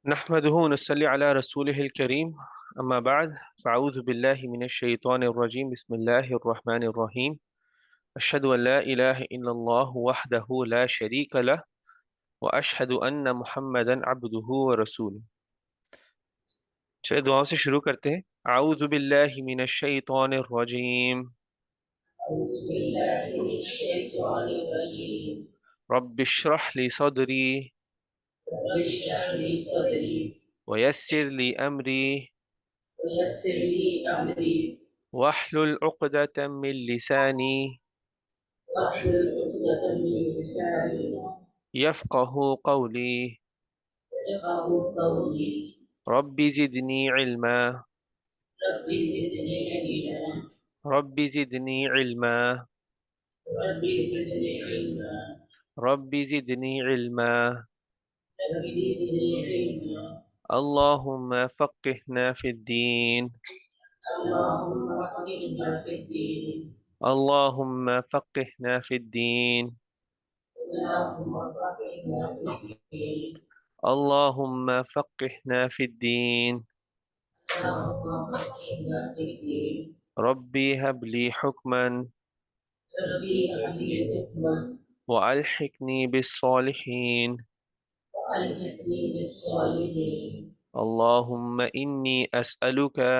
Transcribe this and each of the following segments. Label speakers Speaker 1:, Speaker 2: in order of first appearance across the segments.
Speaker 1: नहमदुहु व नस्सल्ली अला रसूलिहिल करीम अम्मा बाद फ़अऊज़ु बिल्लाहि मिनश शैतानिर रजीम बिस्मिल्लाहिर रहमानिर रहीम अशहदु अल्ला इलाहा इल्लल्लाह वहदहु ला शरीका लह व अशहदु अन्न मुहम्मदन अब्दुहु व रसूलुहु। चलिए दुआओं से शुरू करते हैं। अऊज़ु बिल्लाहि मिनश शैतानिर रजीम रब्बिश्रह ली सदरी व यस्सिर ली अमरी वहलुल उक़दतम मिन लिसानी यफ़क़हू क़ौली रब्बी ज़िदनी इल्मा रब्बी ज़िदनी इल्मा रब्बी ज़िदनी इल्मा अल्लाहुम्मा फ़क़्हिना फ़िद्दीन अल्लाहुम्मा फ़क़्हिना फ़िद्दीन अल्लाहुम्मा फ़क़्हिना फ़िद्दीन रब्बी हबली हुक्मन व अलहिक़नी बिस्सॉलिहीन अल्लाहुम्मा इन्नी अस्अलुका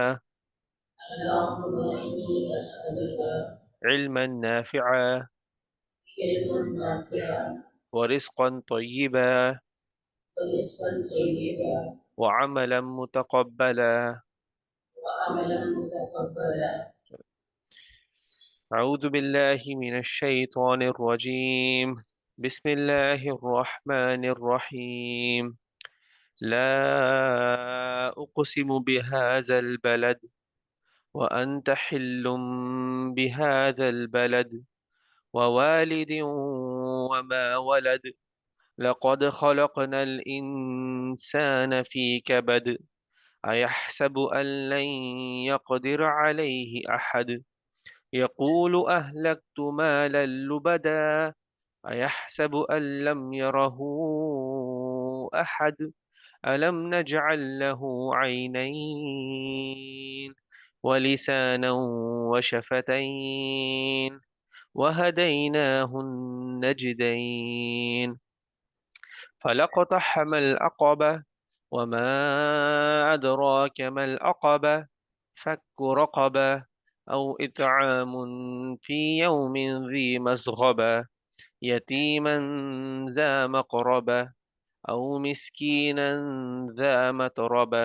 Speaker 1: इल्मन नाफ़िअ व रिज़्क़न तय्यिबा व अमलन मुतक़ब्बला। अऊज़ु बिल्लाहि मिनश शैतानिर रजीम बिस्मिल्लाहिर रहमानिर रहीम ला उक़सिमु बिहाज़ल बलद व अन्त हिल्लुम बिहाज़ल बलद व वालिदिन व मा वलद लक़द ख़लक़नल इंसान फ़ी कबद अयहसबु अन लन यक़दिर अलैहि अहद यक़ूलु अहलक्तु मालन लुबदा अयहसबु अन लम यरहु अहद अलम नजअल लहू ऐनैन व लिसाना व शफ़तैन व हदैनाहु नजदैन फलक़तहमल अक़बा वमा अदराक मल अक़बा फक्कु रक़बा औ इत्आमुन फ़ी यौमिन ज़ी मस्ग़बा यतीमन ज़ा मक़रबा औ मिस्कीनन ज़ा मतरबा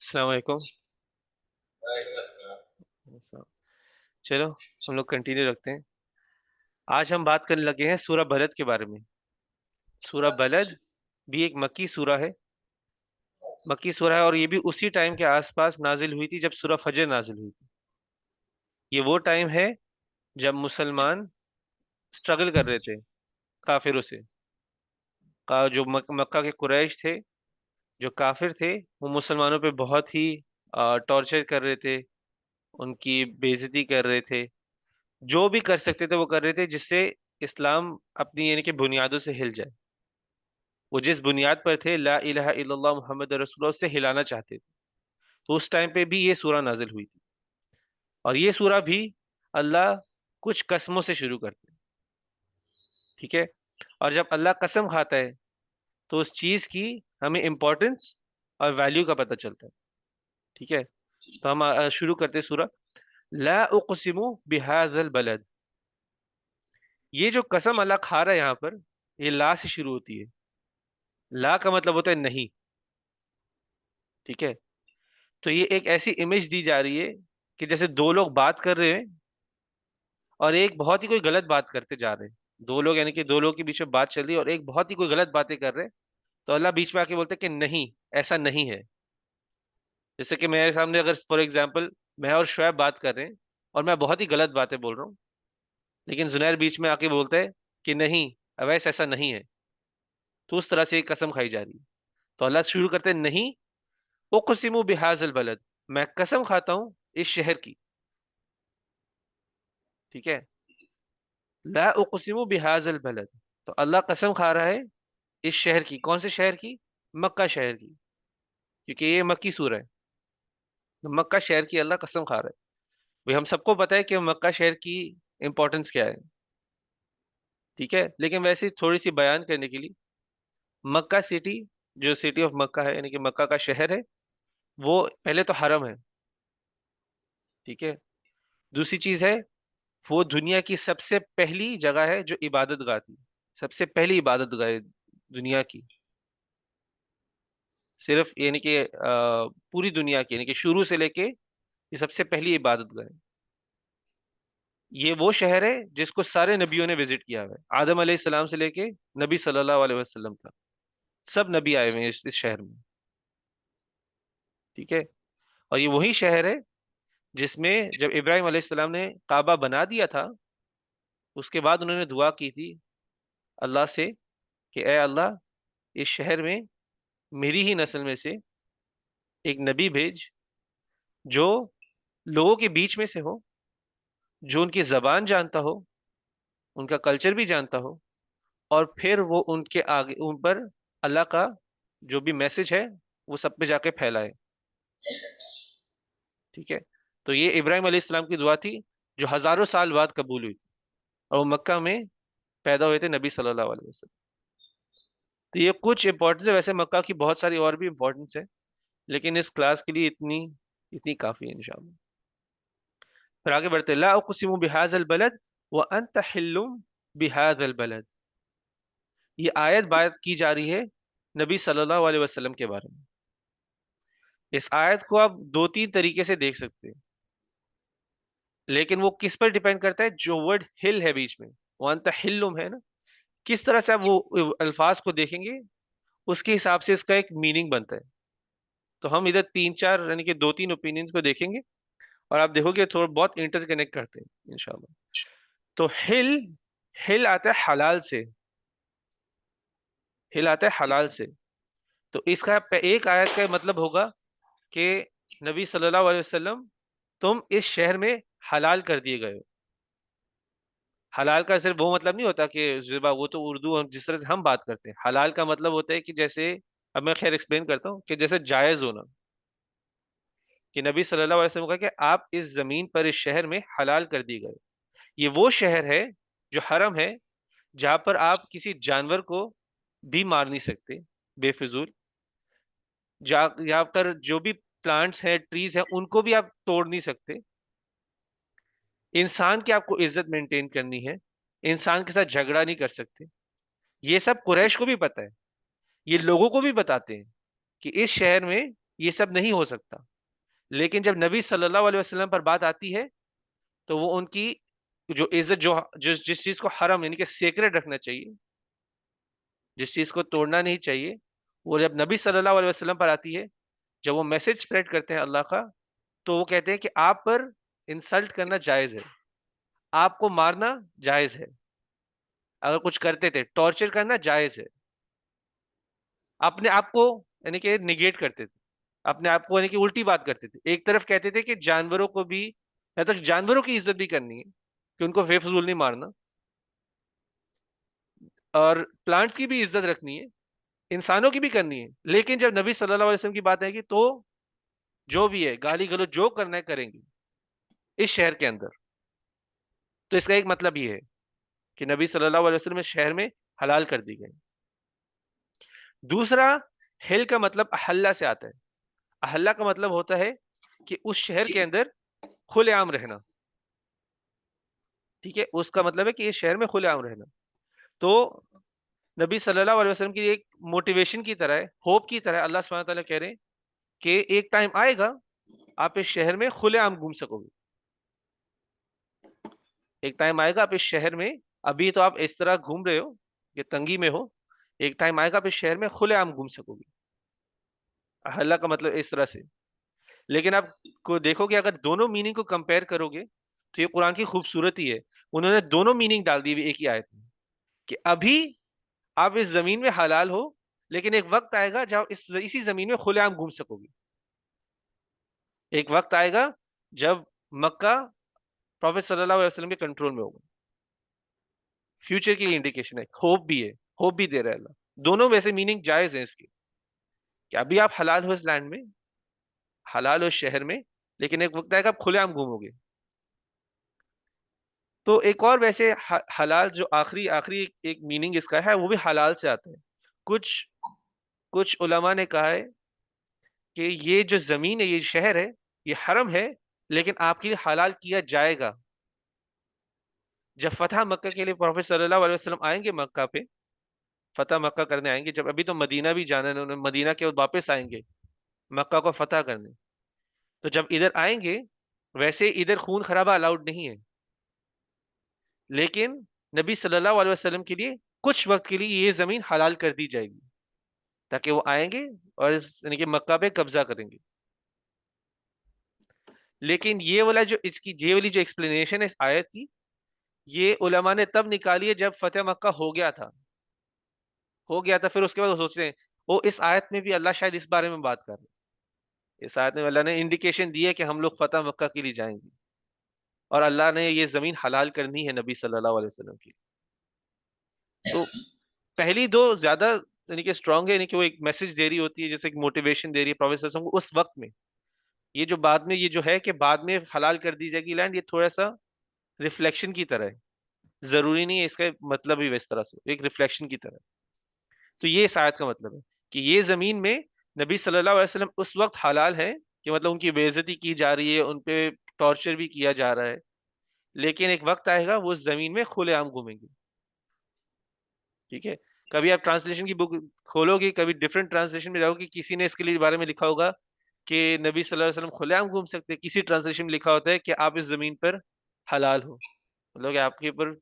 Speaker 1: अस्सलाम वालेकुम। चलो हम लोग कंटिन्यू रखते हैं। आज हम बात करने लगे हैं सूरह बलद के बारे में। सूरह बलद भी एक मक्की सूरह है, मक्की सूरह है और ये भी उसी टाइम के आसपास नाजिल हुई थी जब सूरह फजर नाजिल हुई थी। ये वो टाइम है जब मुसलमान स्ट्रगल कर रहे थे काफिरों से। जो मक्का के कुरैश थे, जो काफिर थे, वो मुसलमानों पे बहुत ही टॉर्चर कर रहे थे, उनकी बेइज्जती कर रहे थे। जो भी कर सकते थे वो कर रहे थे जिससे इस्लाम अपनी यानी कि बुनियादों से हिल जाए। वो जिस बुनियाद पर थे ला इलाहा इल्लल्लाह मुहम्मद रसूलुल्लाह, उससे हिलाना चाहते थे। तो उस टाइम पे भी ये सूरह नाजिल हुई थी और ये सूरह भी अल्लाह कुछ कसमों से शुरू करते हैं। ठीक है, और जब अल्लाह कसम खाता है तो उस चीज की हमें इम्पोर्टेंस और वैल्यू का पता चलता है। ठीक है, तो हम शुरू करते हैं सूरह। ला उक़सिमु बिहाज़ल बलद। ये जो कसम अल्लाह खा रहा है यहाँ पर, ये ला से शुरू होती है। ला का मतलब होता है नहीं। ठीक है, तो ये एक ऐसी इमेज दी जा रही है कि जैसे दो लोग बात कर रहे हैं और एक बहुत ही कोई गलत बात करते जा रहे हैं। दो लोग यानी कि दो लोग के बीच में बात चल रही है और एक बहुत ही कोई गलत बातें कर रहे हैं, तो अल्लाह बीच में आके बोलते हैं कि नहीं, ऐसा नहीं है। जैसे कि मेरे सामने अगर फॉर एग्जांपल मैं और शुएब बात कर रहे हैं और मैं बहुत ही गलत बातें बोल रहा हूँ, लेकिन जुनैर बीच में आके बोलता है कि नहीं अवैस ऐसा नहीं है, तो उस तरह से एक कसम खाई जा रही है। तो अल्लाह शुरू करते हैं, नहीं उक़सिमु बिहाज़िल बलद, मैं कसम खाता हूँ इस शहर की। ठीक है, ला उक़सिमु बिहाज़िल बलद, तो अल्लाह कसम खा रहा है इस शहर की। कौन से शहर की? मक्का शहर की, क्योंकि ये मक्की सूरह है। तो मक्का शहर की अल्लाह कसम खा रहा है। भाई हम सबको पता है कि मक्का शहर की इंपॉर्टेंस क्या है, ठीक है, लेकिन वैसे थोड़ी सी बयान करने के लिए, मक्का सिटी, जो सिटी ऑफ मक्का है यानी कि मक्का का शहर है, वो पहले तो हरम है, ठीक है। दूसरी चीज है, वो दुनिया की सबसे पहली जगह है जो इबादत गाह थी, सबसे पहली इबादत गाह है दुनिया की, सिर्फ यानी कि पूरी दुनिया की, यानी कि शुरू से लेके ये सबसे पहली इबादत गाह है। ये वो शहर है जिसको सारे नबियों ने विजिट किया हुआ है, आदम अलैहिस्सलाम से लेके नबी सल्लल्लाहु अलैहि वसल्लम तक, सब नबी आए हुए हैं इस शहर में, ठीक है। और ये वही शहर है जिसमें जब इब्राहिम अलैहिस्सलाम ने काबा बना दिया था, उसके बाद उन्होंने दुआ की थी अल्लाह से कि ए अल्लाह, इस शहर में मेरी ही नस्ल में से एक नबी भेज, जो लोगों के बीच में से हो, जो उनकी जबान जानता हो, उनका कल्चर भी जानता हो, और फिर वो उनके आगे उन पर अल्लाह का जो भी मैसेज है वो सब पे जाके फैलाए, ठीक है। तो ये इब्राहिम अलैहिस्सलाम की दुआ थी, जो हजारों साल बाद कबूल हुई थी, और वो मक्का में पैदा हुए थे नबी सल्लल्लाहु अलैहि वसल्लम। तो ये कुछ इंपॉर्टेंस है, वैसे मक्का की बहुत सारी और भी इंपॉर्टेंस है, लेकिन इस क्लास के लिए इतनी इतनी काफी है इंशाल्लाह। फिर आगे बढ़ते, ला उक़सिमु बिहाज़ल बलद व अंत हिल्लुम बिहाज़ल बलद। ये आयत बात की जा रही है नबी सल्लल्लाहु अलैहि वसल्लम के बारे में। इस आयत को आप दो तीन तरीके से देख सकते हैं, लेकिन वो किस पर डिपेंड करता है, जो वर्ड हिल है बीच में, वो अंत हिल्लुम है ना, किस तरह से आप वो अल्फाज को देखेंगे, उसके हिसाब से इसका एक मीनिंग बनता है। तो हम इधर तीन चार यानी कि दो तीन ओपिनियंस को देखेंगे, और आप देखोगे थोड़ा बहुत इंटरकनेक्ट करते हैं इंशाल्लाह। तो हिल, हिल आता है हलाल से, हिल आता है हलाल से। तो इसका एक आयत का मतलब होगा कि नबी सल्लल्लाहु अलैहि वसल्लम, तुम इस शहर में हलाल कर दिए गए हो। हलाल का सिर्फ वो मतलब नहीं होता कि ज़िबा, वो तो उर्दू हम जिस तरह से हम बात करते हैं, हलाल का मतलब होता है कि जैसे, अब मैं खैर एक्सप्लेन करता हूँ, कि जैसे जायज होना, कि नबी सल्लल्लाहु अलैहि वसल्लम का कि आप इस जमीन पर, इस शहर में हलाल कर दिए गए। ये वो शहर है जो हरम है, जहां पर आप किसी जानवर को भी मार नहीं सकते बेफिजूल, यहाँ पर जो भी प्लांट्स हैं, ट्रीज हैं, उनको भी आप तोड़ नहीं सकते। इंसान की आपको इज्जत मेंटेन करनी है, इंसान के साथ झगड़ा नहीं कर सकते। ये सब कुरैश को भी पता है, ये लोगों को भी बताते हैं कि इस शहर में ये सब नहीं हो सकता। लेकिन जब नबी सल्लल्लाहु अलैहि वसल्लम पर बात आती है, तो वो उनकी जो इज्जत, जो जिस जिस चीज को हरम यानी कि सेक्रेट रखना चाहिए, जिस चीज को तोड़ना नहीं चाहिए, वो जब नबी सल्लल्लाहु अलैहि वसल्लम पर आती है, जब वो मैसेज स्प्रेड करते हैं अल्लाह का, तो वो कहते हैं कि आप पर इंसल्ट करना जायज है, आपको मारना जायज है, अगर कुछ करते थे टॉर्चर करना जायज है। अपने आप को यानी कि निगेट करते थे, अपने आप को यानी कि उल्टी बात करते थे। एक तरफ कहते थे कि जानवरों को भी, या तो जानवरों की इज्जत भी करनी है कि उनको बेफजूल नहीं मारना, और प्लांट्स की भी इज्जत रखनी है, इंसानों की भी करनी है। लेकिन जब नबी सल्लल्लाहु अलैहि वसल्लम की बात आएगी, तो जो भी है गाली गलौज जो करना है करेंगे इस शहर के अंदर। तो इसका एक मतलब ये है कि नबी सल्लल्लाहु अलैहि वसल्लम इस शहर में हलाल कर दी गई। दूसरा, हिल का मतलब अहल्ला से आता है। अहल्ला का मतलब होता है कि उस शहर के अंदर खुलेआम रहना, ठीक है, उसका मतलब है कि इस शहर में खुलेआम रहना। तो नबी सल्लल्लाहु अलैहि वसल्लम की एक मोटिवेशन की तरह है, होप की तरह, अल्लाह सुब्हानहू व तआला कह रहे हैं कि एक टाइम आएगा आप इस शहर में खुलेआम घूम सकोगे। एक टाइम आएगा आप इस शहर में, अभी तो आप इस तरह घूम रहे हो कि तंगी में हो, एक टाइम आएगा आप इस शहर में खुलेआम घूम सकोगे। अहल्ला का मतलब इस तरह से। लेकिन आप को देखोगे अगर दोनों मीनिंग को कंपेयर करोगे तो ये कुरान की खूबसूरती है, उन्होंने दोनों मीनिंग डाल दी एक ही आयत में, कि अभी आप इस जमीन में हलाल हो, लेकिन एक वक्त आएगा जब इसी जमीन में खुलेआम घूम सकोगे। एक वक्त आएगा जब मक्का प्रॉफेट सल्लल्लाहु अलैहि वसल्लम के कंट्रोल में होगा। फ्यूचर की इंडिकेशन है, होप भी है, होप भी दे रहा है अल्लाह। दोनों वैसे मीनिंग जायज है इसके, कि अभी आप हलाल हो इस लैंड में, हलाल हो इस शहर में, लेकिन एक वक्त आएगा आप खुलेआम घूमोगे। तो एक और वैसे हलाल जो आखिरी आखिरी एक मीनिंग इसका है वो भी हलाल से आता है। कुछ कुछ उलमा ने कहा है कि ये जो जमीन है, ये शहर है, ये हरम है, लेकिन आपके लिए हलाल किया जाएगा। जब फतह मक्का के लिए प्रॉफेट सल्लल्लाहु अलैहि वसल्लम आएंगे मक्का पे, फतह मक्का करने आएंगे, जब अभी तो मदीना भी जाना है उन्होंने, मदीना के बाद वापस आएंगे मक्का को फतह करने। तो जब इधर आएंगे, वैसे इधर खून खराबा अलाउड नहीं है, लेकिन नबी सल्लल्लाहु अलैहि वसल्लम के लिए कुछ वक्त के लिए ये जमीन हलाल कर दी जाएगी, ताकि वो आएंगे और इस यानी कि मक्का पे कब्जा करेंगे। लेकिन ये वाली जो एक्सप्लेनेशन है इस आयत की, ये उलमा ने तब निकाली है जब फतेह मक्का हो गया था, फिर उसके बाद वो सोच रहे हैं वो इस आयत में भी अल्लाह शायद इस बारे में बात कर रहे हैं। इस आयत में अल्लाह ने इंडिकेशन दी है कि हम लोग फतेह मक्का के लिए जाएंगे, और अल्लाह ने ये जमीन हलाल करनी है नबी सल्लल्लाहु अलैहि वसल्लम की। तो पहली दो ज्यादा यानी कि स्ट्रांग है, यानी कि वो एक मैसेज दे रही होती है, जैसे एक मोटिवेशन दे रही है प्रोफेट सल्लल्लाहु अलैहि वसल्लम को उस वक्त में। ये जो बाद में ये जो है कि बाद में हलाल कर दी जाएगी लैंड, ये थोड़ा सा रिफ्लेक्शन की तरह है, जरूरी नहीं है इसका मतलब भी इस तरह से, एक रिफ्लेक्शन की तरह। तो ये इस आयत का मतलब है कि ये जमीन में नबी सल्लल्लाहु अलैहि वसल्लम उस वक्त हलाल है कि मतलब उनकी बेइज्जती की जा रही है, उन पे टॉर्चर भी किया जा रहा है, लेकिन एक वक्त आएगा वो उस जमीन में खुलेआम घूमेंगे। ठीक है। कभी आप ट्रांसलेशन की बुक खोलोगे, कभी डिफरेंट ट्रांसलेशन में जाओगे, किसी ने इसके लिए बारे में लिखा होगा कि नबी सल्लल्लाहु अलैहि वसल्लम खुलेआम घूम सकते हैं, किसी ट्रांसलेशन में लिखा होता है कि आप इस जमीन पर हलाल हो, मतलब कि आपके ऊपर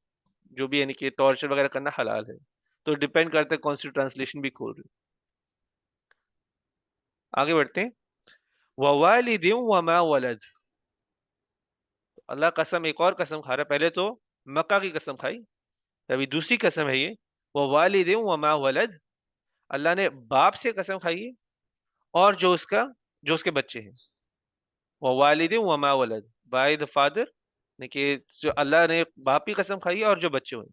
Speaker 1: जो भी यानी कि टॉर्चर वगैरह करना हलाल है। तो डिपेंड करता है कौन सी ट्रांसलेशन भी खोल रहे हो। आगे बढ़ते हैं। ववालिदिन वमा वलद, अल्लाह कसम, एक और कसम खा रहा है। पहले तो मक्का की कसम खाई, अभी दूसरी कसम है ये, ववालिदिन वमा वलद, अल्लाह ने बाप से कसम खाई है और जो उसके बच्चे हैं। ववालिदिन वमा वलद, बाय द फादर, कि जो अल्लाह ने बाप की कसम खाई है और जो बच्चे हुए।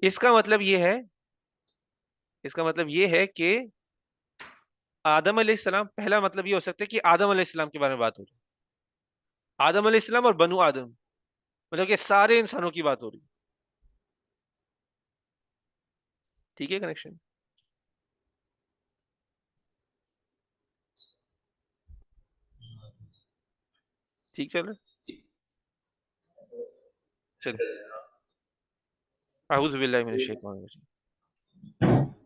Speaker 1: इसका मतलब ये है इसका मतलब ये है कि आदम अलैहिस्सलाम, पहला मतलब ये हो सकता है कि आदम अलैहिस्सलाम के बारे में बात हो रही है, आदम अलैहिस्सलाम और बनु आदम, मतलब कि सारे इंसानों की बात हो रही है। ठीक है कनेक्शन? ठीक चल रहा है? चलिए, अऊज़ु बिल्लाहि मिनश शैतानिर रजीम।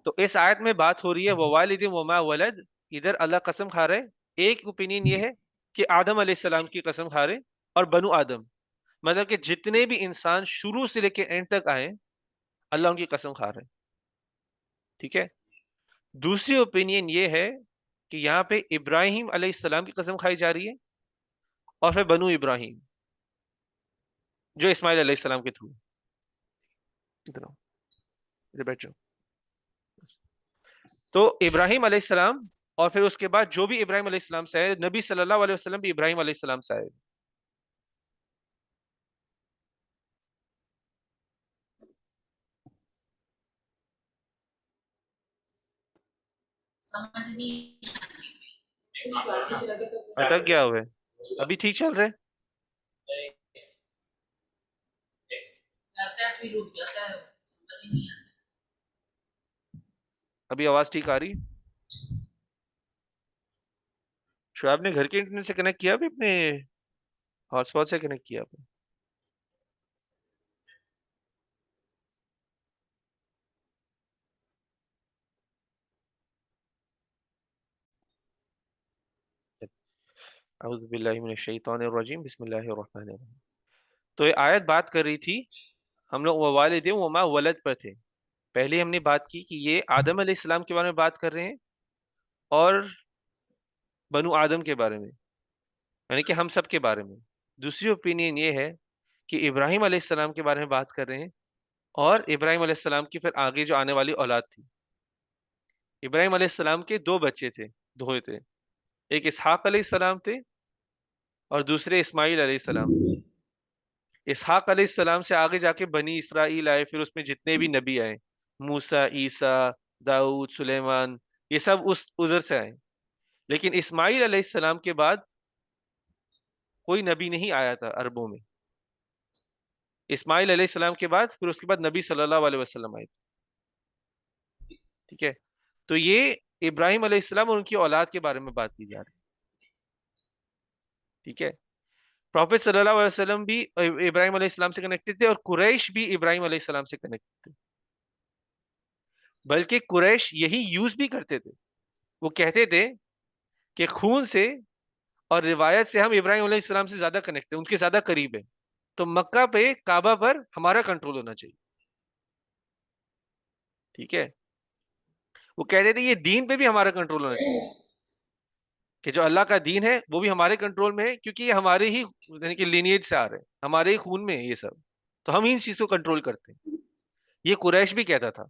Speaker 1: तो इस आयत में बात हो रही है ववालिदिन वमा वलद, इधर अल्लाह कसम खा रहे हैं। एक ओपिनियन ये है कि आदम अलैहिस्सलाम की कसम खा रहे हैं और बनु आदम, मतलब कि जितने भी इंसान शुरू से लेके एंड तक आए, अल्लाह उनकी कसम खा रहे हैं। ठीक है। दूसरी ओपिनियन ये है कि यहाँ पे इब्राहिम अलैहिस्सलाम की कसम खाई जा रही है, और फिर बनु इब्राहिम जो इस्माइल अलैहिस्सलाम के थ्रू। इधर आओ, इधर बैठ जाओ। तो इब्राहिम अलैहिस्सलाम, और फिर उसके बाद जो भी इब्राहिम अलैहिस्सलाम से आए, नबी सल्लल्लाहु अलैहि वसल्लम भी इब्राहिम अलैहिस्सलाम से आए।
Speaker 2: समझ नहीं
Speaker 1: अटक गया हुआ है, अभी ठीक चल रहा है? अभी आवाज ठीक आ रही है? शुआब ने घर के इंटरनेट से कनेक्ट किया, अभी अपने हॉटस्पॉट से कनेक्ट किया आपने? अऊज़ु बिल्लाहि मिनश शैतानिर रजीम, बिस्मिल्लाहिर रहमानिर रहीम। तो ये आयत बात कर रही थी, हम लोग ववालिदिन वमा वलद पर थे। पहले हमने बात की कि ये आदम अलैहिस्सलाम के बारे में बात कर रहे हैं, और बनु आदम के बारे में, यानी कि हम सब के बारे में। दूसरी ओपिनियन ये है कि इब्राहिम अलैहिस्सलाम के बारे में बात कर रहे हैं, और इब्राहिम अलैहिस्सलाम की फिर आगे जो आने वाली औलाद थी। इब्राहिम अलैहिस्सलाम के दो बच्चे थे, दो थे। एक इसहाक अलैहिस्सलाम थे और दूसरे इस्माइल अलैहिस्सलाम थे। इसहाक अलैहिस्सलाम से आगे जाके बनी इसराइल आए, फिर उसमें जितने भी नबी आए, मूसा, ईसा, दाऊद, सुलेमान, ये सब उस उधर से आए। लेकिन इस्माइल अलैहिस्सलाम के बाद कोई नबी नहीं आया था अरबों में। इस्माइल अलैहिस्सलाम के बाद फिर उसके बाद नबी सल्लल्लाहु अलैहि वसल्लम आए थे। ठीक है, तो ये इब्राहिम अलैहिस्सलाम और उनकी औलाद के बारे में बात की जा रही है। ठीक है, प्रॉफेट सल्लल्लाहु अलैहि वसल्लम भी इब्राहिम अलैहिस्सलाम से कनेक्टेड थे, और कुरैश भी इब्राहिम अलैहिस्सलाम से कनेक्टेड थे। बल्कि कुरैश यही यूज भी करते थे। वो कहते थे कि खून से और रिवायत से हम इब्राहिम अलैहिस्सलाम से ज्यादा कनेक्ट है, उनके ज्यादा करीब है, तो मक्का पे, काबा पर हमारा कंट्रोल होना चाहिए। ठीक है, वो कहते थे ये दीन पे भी हमारा कंट्रोल होना चाहिए, कि जो अल्लाह का दीन है वो भी हमारे कंट्रोल में है, क्योंकि ये हमारे ही यानी कि लिनिएज से आ रहे हैं, हमारे ही खून में है ये सब, तो हम इन चीज को कंट्रोल करते हैं। ये कुरैश भी कहता था।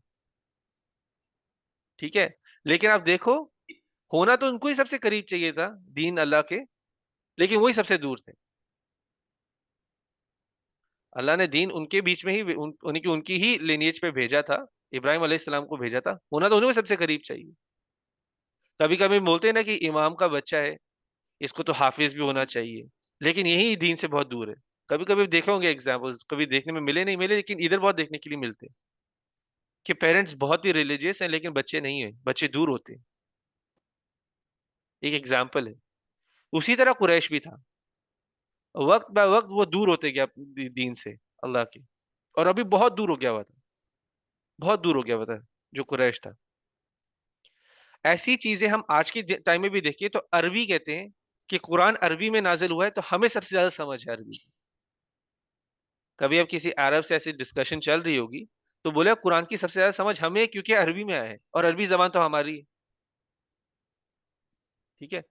Speaker 1: ठीक है, लेकिन आप देखो, होना तो उनको ही सबसे करीब चाहिए था दीन अल्लाह के, लेकिन वही सबसे दूर थे। अल्लाह ने दीन उनके बीच में ही उनकी ही लिनिएज पे भेजा था, इब्राहिम अलैहिस्सलाम को भेजा था, होना तो उन्हें सबसे करीब चाहिए। कभी कभी बोलते हैं ना कि इमाम का बच्चा है, इसको तो हाफिज भी होना चाहिए, लेकिन यही दीन से बहुत दूर है। कभी कभी देखे होंगे एग्जाम्पल्स, कभी देखने में मिले नहीं मिले, लेकिन इधर बहुत देखने के लिए मिलते हैं कि पेरेंट्स बहुत ही रिलीजियस हैं लेकिन बच्चे नहीं है, बच्चे दूर होते हैं। एक एग्जाम्पल है। उसी तरह कुरैश भी था, वक्त बा वक्त वो दूर होते गया दीन से, अल्लाह के, और अभी बहुत दूर हो गया हुआ था, बहुत दूर हो गया हुआ था जो कुरैश था। ऐसी चीजें हम आज के टाइम में भी देखिए तो अरबी कहते हैं कि कुरान अरबी में नाजिल हुआ है, तो हमें सबसे ज्यादा समझ है अरबी की। कभी अब किसी अरब से ऐसी डिस्कशन चल रही होगी, तो बोले कुरान की सबसे ज्यादा समझ हमें है, क्योंकि अरबी में आया है और अरबी जबान तो हमारी है। ठीक है,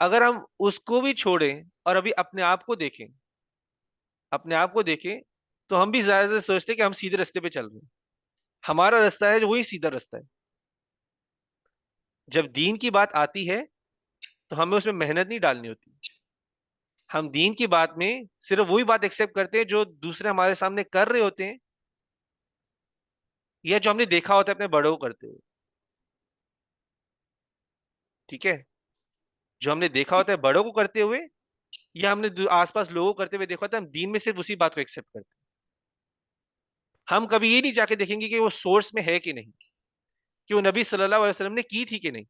Speaker 1: अगर हम उसको भी छोड़ें और अभी अपने आप को देखें, अपने आप को देखें, तो हम भी ज्यादा सोचते हैं कि हम सीधे रास्ते पे चल रहे हैं, हमारा रास्ता है जो वही सीधा रास्ता है। जब दीन की बात आती है तो हमें उसमें मेहनत नहीं डालनी होती। हम दीन की बात में सिर्फ वही बात एक्सेप्ट करते हैं जो दूसरे हमारे सामने कर रहे होते हैं, या जो हमने देखा होता है अपने बड़ों को करते हुए। ठीक है, जो हमने देखा होता है बड़ों को करते हुए, या हमने आसपास लोगों को करते हुए देखा होता है, हम दीन में सिर्फ उसी बात को एक्सेप्ट करते हैं। हम कभी ये नहीं जाके देखेंगे कि वो सोर्स में है कि नहीं, कि वो नबी सल्लल्लाहु अलैहि वसल्लम ने की थी कि नहीं।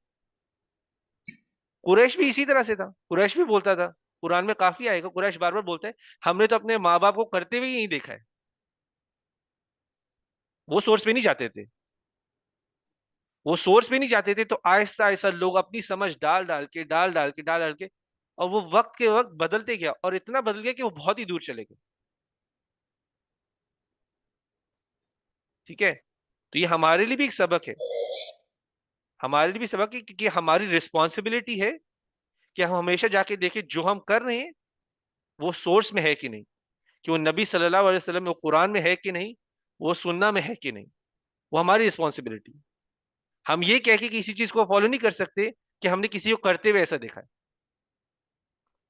Speaker 1: कुरैश भी इसी तरह से था, कुरैश भी बोलता था, कुरान में काफी आएगा, कुरैश बार बार बोलता है हमने तो अपने माँ बाप को करते हुए ही नहीं देखा है। वो सोर्स पे नहीं जाते थे, वो सोर्स पे नहीं जाते थे, तो आहिस्ता आहिस्ता लोग अपनी समझ डाल डाल के, डाल डाल के, डाल डाल के, और वो वक्त के वक्त बदलते गया, और इतना बदल गया कि वो बहुत ही दूर चले गए। ठीक है, तो ये हमारे लिए भी एक सबक है, हमारे लिए भी सबक है, कि हमारी रिस्पॉन्सिबिलिटी है कि हम हमेशा जाके देखें जो हम कर रहे हैं वो सोर्स में है कि नहीं, कि वो नबी सल्लल्लाहु अलैहि वसल्लम वो कुरान में है कि नहीं, वो सुन्ना में है कि नहीं। वो हमारी रिस्पॉन्सिबिलिटी। हम ये कह के किसी चीज को फॉलो नहीं कर सकते कि हमने किसी को करते हुए ऐसा देखा है।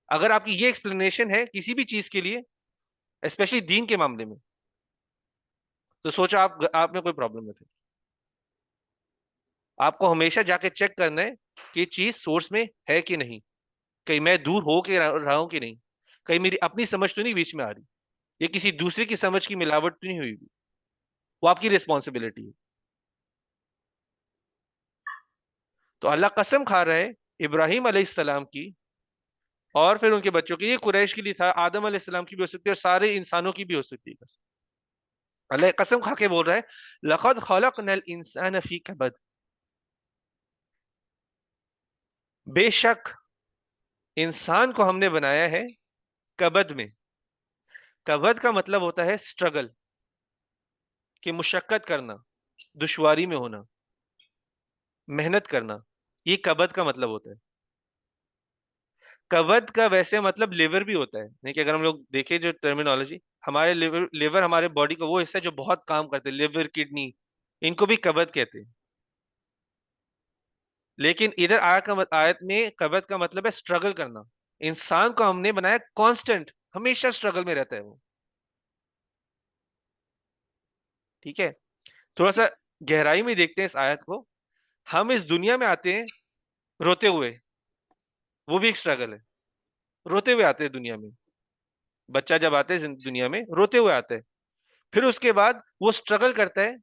Speaker 1: अगर आपकी ये एक्सप्लेनेशन है किसी भी चीज के लिए, स्पेशली दीन के मामले में, तो सोचो आप में कोई प्रॉब्लम है फिर। आपको हमेशा जाके चेक करना है कि चीज सोर्स में है कि नहीं, कहीं मैं दूर हो के रहा हूं कि नहीं, कहीं मेरी अपनी समझ तो नहीं बीच में आ रही, ये किसी दूसरे की समझ की मिलावट तो नहीं हुई भी। वो आपकी रिस्पॉन्सिबिलिटी है। तो अल्लाह कसम खा रहा है इब्राहिम अलैहिस्सलाम की, और फिर उनके बच्चों की, ये कुरैश के लिए था, आदम अलैहिस्सलाम की भी हो सकती है और सारे इंसानों की भी हो सकती है। अल्लाह कसम खा के बोल रहा है, लक़द खलक़नल इंसान फी कबद, बेशक इंसान को हमने बनाया है कबद में। कबद का मतलब होता है स्ट्रगल, कि मुशक्कत करना, दुश्वारी में होना, मेहनत करना, ये कबद का मतलब होता है। कवद का वैसे मतलब लिवर भी होता है, नहीं कि अगर हम लोग देखें जो टर्मिनोलॉजी, हमारे लिवर हमारे बॉडी का वो हिस्सा है जो बहुत काम करते हैं, लिवर किडनी, इनको भी कवद कहते हैं। लेकिन इधर आयत में कवद का मतलब है स्ट्रगल करना। इंसान को हमने बनाया कांस्टेंट, हमेशा स्ट्रगल में रहता है वो। ठीक है, थोड़ा सा गहराई में देखते हैं इस आयत को। हम इस दुनिया में आते हैं रोते हुए, वो भी एक स्ट्रगल है। रोते हुए आते हैं दुनिया में, बच्चा जब आते हैं दुनिया में रोते हुए आता है। फिर उसके बाद वो स्ट्रगल करता है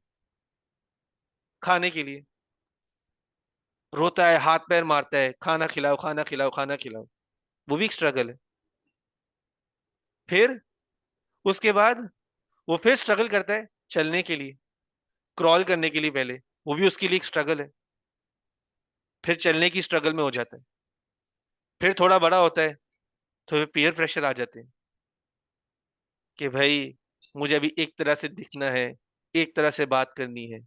Speaker 1: खाने के लिए, रोता है, हाथ पैर मारता है, खाना खिलाओ खाना खिलाओ खाना खिलाओ, वो भी एक स्ट्रगल है। फिर उसके बाद वो फिर स्ट्रगल करता है चलने के लिए, क्रॉल करने के लिए पहले, वो भी उसके लिए एक स्ट्रगल है। फिर चलने की स्ट्रगल में हो जाता है। फिर थोड़ा बड़ा होता है तो पीयर प्रेशर आ जाते हैं कि भाई मुझे अभी एक तरह से दिखना है, एक तरह से बात करनी है।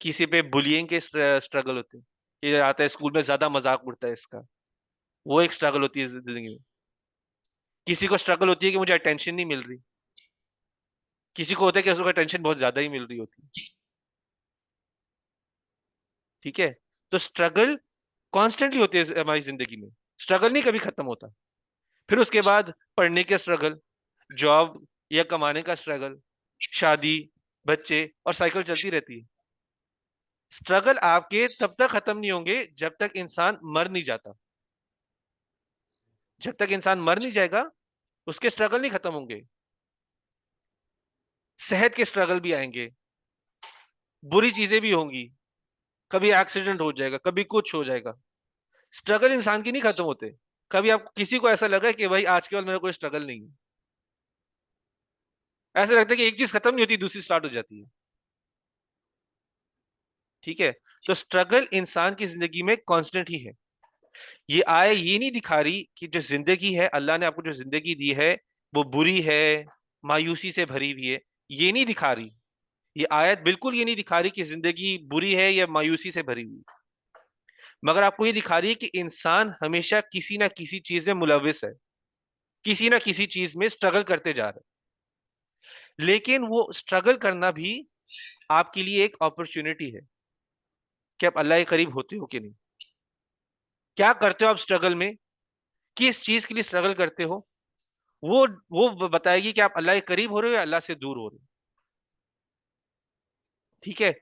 Speaker 1: किसी पे बुलियिंग के स्ट्रगल होते हैं, ये आता है स्कूल में ज्यादा मजाक उड़ता है इसका, वो एक स्ट्रगल होती है जिंदगी में। किसी को स्ट्रगल होती है कि मुझे अटेंशन नहीं मिल रही, किसी को होता है कि उसको अटेंशन बहुत ज्यादा ही मिल रही होती है। ठीक है, तो स्ट्रगल कॉन्स्टेंटली होती है हमारी जिंदगी में, स्ट्रगल नहीं कभी खत्म होता। फिर उसके बाद पढ़ने के स्ट्रगल, जॉब या कमाने का स्ट्रगल, शादी, बच्चे, और साइकिल चलती रहती है। स्ट्रगल आपके तब तक खत्म नहीं होंगे जब तक इंसान मर नहीं जाता। जब तक इंसान मर नहीं जाएगा उसके स्ट्रगल नहीं खत्म होंगे। सेहत के स्ट्रगल भी आएंगे, बुरी चीजें भी होंगी, कभी एक्सीडेंट हो जाएगा, कभी कुछ हो जाएगा। स्ट्रगल इंसान की नहीं खत्म होते। कभी आप किसी को ऐसा लगा कि भाई आज के बाद मेरा कोई स्ट्रगल नहीं है? ऐसा लगता है कि एक चीज खत्म नहीं होती दूसरी स्टार्ट हो जाती है। ठीक है, तो स्ट्रगल इंसान की जिंदगी में कांस्टेंट ही है। ये आय ये नहीं दिखा रही कि जो जिंदगी है, अल्लाह ने आपको जो जिंदगी दी है वो बुरी है, मायूसी से भरी हुई है, ये नहीं दिखा रही। ये आयत बिल्कुल ये नहीं दिखा रही कि जिंदगी बुरी है या मायूसी से भरी हुई, मगर आपको ये दिखा रही है कि इंसान हमेशा किसी ना किसी चीज में मुलविस है, किसी ना किसी चीज में स्ट्रगल करते जा रहे हैं। लेकिन वो स्ट्रगल करना भी आपके लिए एक अपॉर्चुनिटी है कि आप अल्लाह के करीब होते हो कि नहीं। क्या करते हो आप स्ट्रगल में, किस चीज के लिए स्ट्रगल करते हो, वो वो बताएगी कि आप अल्लाह के करीब हो रहे हो या अल्लाह से दूर हो रहे हो। ठीक है,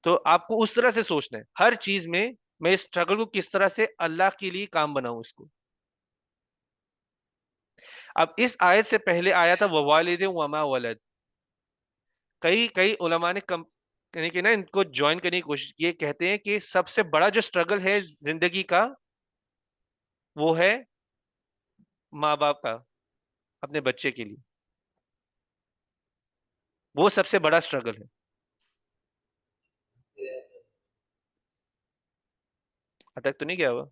Speaker 1: तो आपको उस तरह से सोचना है हर चीज में, मैं इस स्ट्रगल को किस तरह से अल्लाह के लिए काम बनाऊं इसको। अब इस आयत से पहले आया था ववालिद वमा वलद। कई कई उलमा ने कम यानी कि ना इनको ज्वाइन करने की कोशिश की है, कहते हैं कि सबसे बड़ा जो स्ट्रगल है जिंदगी का वो है माँ बाप का, अपने बच्चे के लिए, वो सबसे बड़ा स्ट्रगल है। अटक तो नहीं गया हुआ?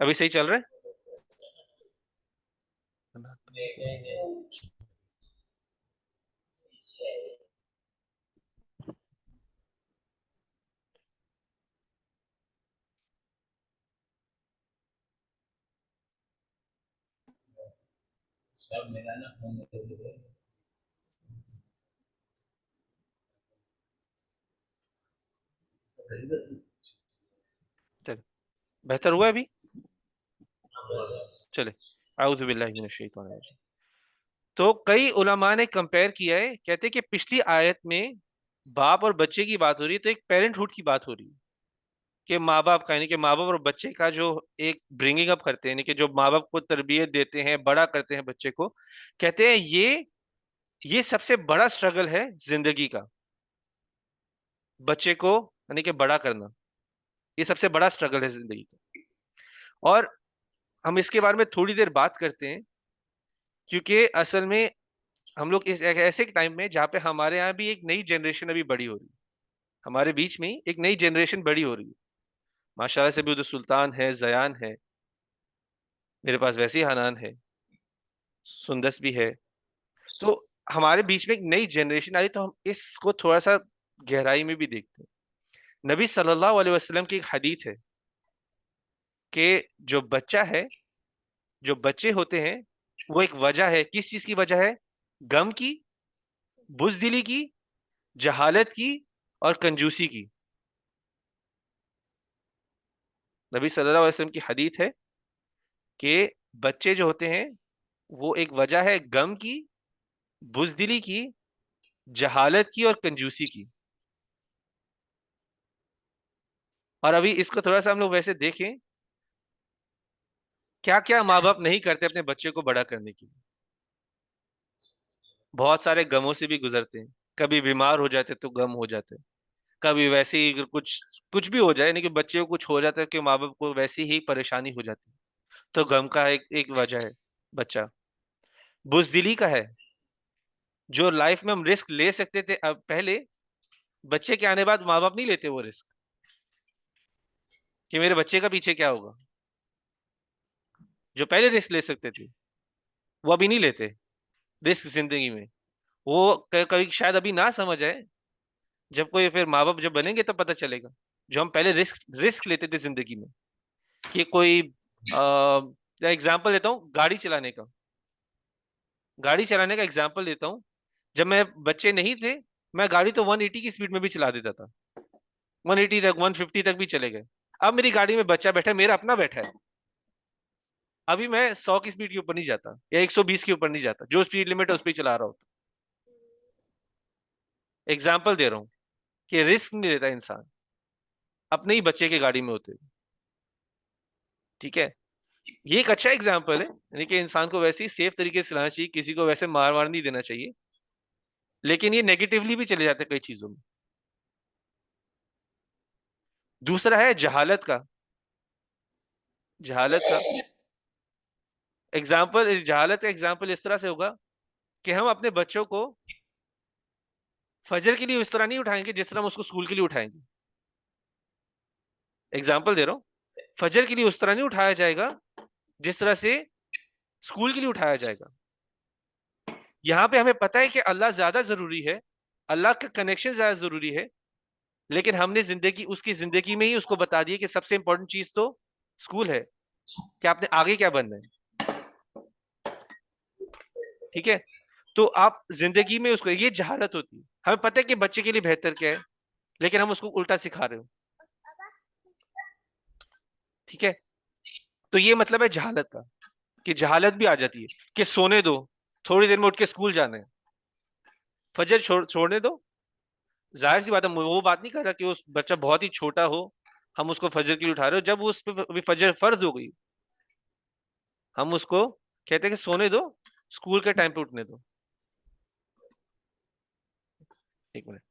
Speaker 1: अभी सही चल रहा है? चल, बेहतर हुआ अभी? चले, आउज़ु बिल्लाहि मिनश शैतानिर रजीम। तो कई उलमा ने कंपेयर किया है, कहते हैं कि पिछली आयत में बाप और बच्चे की बात हो रही है, तो एक पेरेंटहुड की बात हो रही है कि माँ बाप का, यानी कि माँ बाप और बच्चे का जो एक ब्रिंगिंग अप करते हैं, यानी कि जो माँ बाप को तरबियत देते हैं, बड़ा करते हैं बच्चे को, कहते हैं ये सबसे बड़ा स्ट्रगल है जिंदगी का, बच्चे को यानी कि बड़ा करना, ये सबसे बड़ा स्ट्रगल है जिंदगी का। और हम इसके बारे में थोड़ी देर बात करते हैं, क्योंकि असल में हम लोग इस एक ऐसे टाइम में जहाँ पे हमारे यहाँ भी एक नई जनरेशन अभी बड़ी हो रही है, हमारे बीच में ही एक नई जनरेशन बड़ी हो रही है। माशाल्लाह से भी उधर सुल्तान है, जयान है, मेरे पास वैसे ही हनान है, सुंदस भी है। तो हमारे बीच में एक नई जनरेशन आई, तो हम इसको थोड़ा सा गहराई में भी देखते हैं। नबी सल्लल्लाहु अलैहि वसल्लम की एक हदीस है कि जो बच्चा है, जो बच्चे होते हैं, वो एक वजह है। किस चीज की वजह है? गम की, बुज़दिली की, जहालत की और कंजूसी की। नबी सल्लल्लाहु अलैहि वसल्लम की हदीस है कि बच्चे जो होते हैं, वो एक वजह है गम की, बुज़दिली की, जहालत की और कंजूसी की। और अभी इसको थोड़ा सा हम लोग वैसे देखें, क्या क्या माँ बाप नहीं करते अपने बच्चे को बड़ा करने के लिए। बहुत सारे गमों से भी गुजरते हैं। कभी बीमार हो जाते तो गम हो जाते हैं, कभी वैसे ही अगर कुछ कुछ भी हो जाए, यानी कि बच्चे को कुछ हो जाता है कि माँ बाप को वैसी ही परेशानी हो जाती है, तो गम का एक एक वजह है बच्चा। बुजदिली का है, जो लाइफ में हम रिस्क ले सकते थे अब पहले, बच्चे के आने बाद माँ बाप नहीं लेते वो रिस्क, कि मेरे बच्चे का पीछे क्या होगा। जो पहले रिस्क ले सकते थे, वो अभी नहीं लेते रिस्क जिंदगी में। वो कभी शायद अभी ना समझ आए, जब कोई फिर माँ बाप जब बनेंगे तब पता चलेगा। जो हम पहले रिस्क रिस्क लेते थे जिंदगी में, कि कोई एग्जाम्पल देता हूँ, गाड़ी चलाने का एग्जाम्पल देता हूँ। जब मैं बच्चे नहीं थे, मैं गाड़ी तो 180 की स्पीड में भी चला देता था, 180 तक, 150 तक भी चले गए। अब मेरी गाड़ी में बच्चा बैठा है, मेरा अपना बैठा है, अभी मैं 100 की स्पीड के ऊपर नहीं जाता या 120 के ऊपर नहीं जाता, जो स्पीड लिमिट है उस पर ही चला रहा होता। एग्जाम्पल दे रहा हूँ कि रिस्क नहीं लेता इंसान अपने ही बच्चे के गाड़ी में होते हुए। ठीक है, ये एक अच्छा एग्जाम्पल है, यानी कि इंसान को वैसे ही सेफ तरीके से चलाना चाहिए, किसी को वैसे मार वार नहीं देना चाहिए। लेकिन ये नेगेटिवली भी चले जाते हैं कई चीजों में। दूसरा है जहालत का। जहालत का एग्जाम्पल, इस जहालत का एग्जाम्पल इस तरह से होगा कि हम अपने बच्चों को फजर के लिए उस तरह नहीं उठाएंगे जिस तरह हम उसको स्कूल के लिए उठाएंगे। एग्जाम्पल दे रहा हूँ, फजर के लिए उस तरह नहीं उठाया जाएगा जिस तरह से स्कूल के लिए उठाया जाएगा। यहाँ पे हमें पता है कि अल्लाह ज्यादा जरूरी है, अल्लाह का कनेक्शन ज्यादा जरूरी है, लेकिन हमने जिंदगी, उसकी जिंदगी में ही उसको बता दिया कि सबसे इंपॉर्टेंट चीज तो स्कूल है, कि आपने आगे क्या बनना है। ठीक है, तो आप जिंदगी में उसको, ये जहालत होती है। हमें पता है कि बच्चे के लिए बेहतर क्या है, लेकिन हम उसको उल्टा सिखा रहे हो। ठीक है, तो ये मतलब है जहालत का, कि जहालत भी आ जाती है कि सोने दो, थोड़ी देर में उठ के स्कूल जाना है, फजर छोड़ने दो। जाहिर सी बात है, वो बात नहीं कर रहा कि उस बच्चा बहुत ही छोटा हो, हम उसको फजर के लिए उठा रहे हो, जब उस पे अभी फजर फर्ज हो गई, हम उसको कहते हैं कि सोने दो, स्कूल के टाइम पे उठने दो। एक मिनट,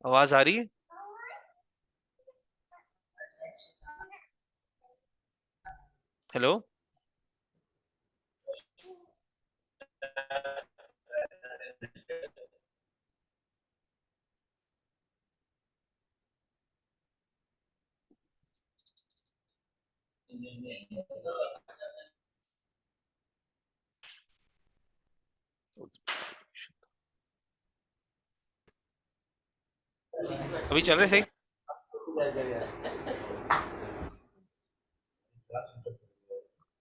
Speaker 1: आवाज आ रही है? हेलो। अभी चल रहे सही?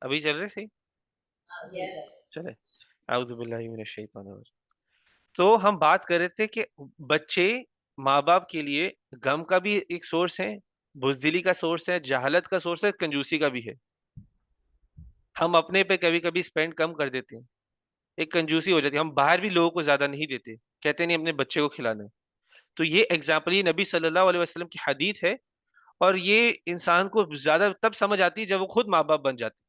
Speaker 1: अभी चल रहे सही? चले। आउज़ु बिल्लाहि मिनश शैतानिर रजीम। तो हम बात कर रहे थे कि बच्चे माँ बाप के लिए गम का भी एक सोर्स है, बुजदिली का सोर्स है, जहालत का सोर्स है, कंजूसी का भी है। हम अपने पे कभी कभी स्पेंड कम कर देते हैं, एक कंजूसी हो जाती है, हम बाहर भी लोगों को ज्यादा नहीं देते, कहते नहीं अपने बच्चे को खिलाना है। तो ये एग्जाम्पल, ये नबी सल्लल्लाहु अलैहि वसल्लम की हदीस है। और ये इंसान को ज्यादा तब समझ आती है जब वो खुद माँ बाप बन जाते हैं,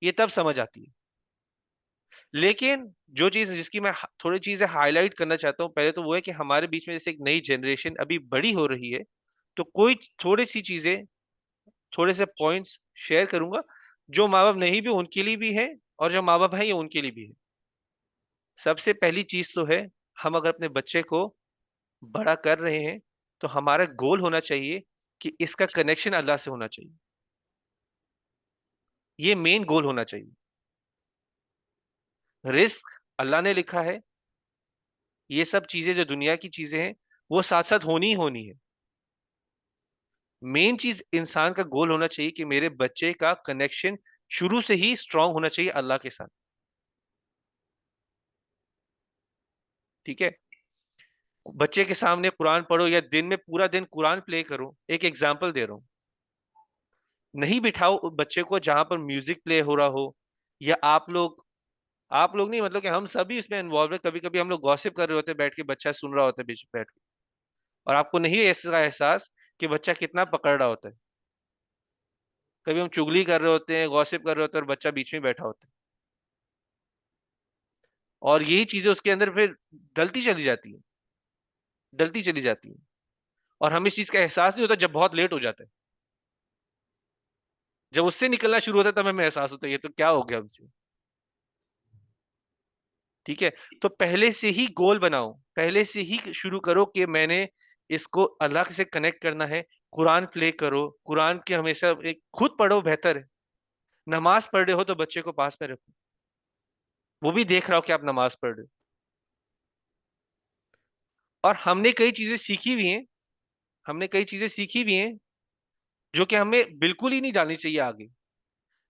Speaker 1: ये तब समझ आती है। लेकिन जो चीज जिसकी मैं थोड़ी चीजें हाईलाइट करना चाहता हूँ, पहले तो वो है कि हमारे बीच में जैसे एक नई जनरेशन अभी बड़ी हो रही है, तो कोई थोड़ी सी चीजें, थोड़े से पॉइंट्स शेयर करूंगा, जो माँ बाप नहीं भी उनके लिए भी है, और जो माँ बाप है ये उनके लिए भी है। सबसे पहली चीज तो है, हम अगर अपने बच्चे को बड़ा कर रहे हैं, तो हमारा गोल होना चाहिए कि इसका कनेक्शन अल्लाह से होना चाहिए। ये मेन गोल होना चाहिए। रिस्क अल्लाह ने लिखा है। ये सब चीजें जो दुनिया की चीजें हैं, वो साथ साथ होनी ही होनी है। मेन चीज इंसान का गोल होना चाहिए कि मेरे बच्चे का कनेक्शन शुरू से ही स्ट्रांग होना चाहिए अल्लाह के साथ। ठीक है। बच्चे के सामने कुरान पढ़ो या दिन में पूरा दिन कुरान प्ले करो। एक एग्जांपल दे रहा हूं। नहीं बिठाओ बच्चे को जहां पर म्यूजिक प्ले हो रहा हो, या आप लोग नहीं, मतलब कि हम सभी इसमें इन्वॉल्व है। कभी कभी हम लोग गॉसिप कर रहे होते हैं बैठ के, बच्चा सुन रहा होता है बीच में बैठ के, और आपको नहीं है इसका एहसास कि बच्चा कितना पकड़ रहा होता है। कभी हम चुगली कर रहे होते हैं, गॉसिप कर रहे होते हैं, और बच्चा बीच में बैठा होता है, और यही चीजें उसके अंदर फिर डलती चली जाती है, डलती चली जाती है। और हमें इस चीज का एहसास नहीं होता जब बहुत लेट हो जाता है। जब उससे निकलना शुरू होता है तब हमें एहसास होता है ये तो क्या हो गया हमसे। ठीक है। तो पहले से ही गोल बनाओ, पहले से ही शुरू करो कि मैंने इसको अल्लाह से कनेक्ट करना है। कुरान प्ले करो, कुरान के हमेशा एक खुद पढ़ो बेहतर है। नमाज पढ़ रहे हो तो बच्चे को पास में रखो, वो भी देख रहा हो कि आप नमाज पढ़ रहे हो। और हमने कई चीजें सीखी हुई हैं, हमने कई चीजें सीखी हुई हैं जो कि हमें बिल्कुल ही नहीं डालनी चाहिए आगे।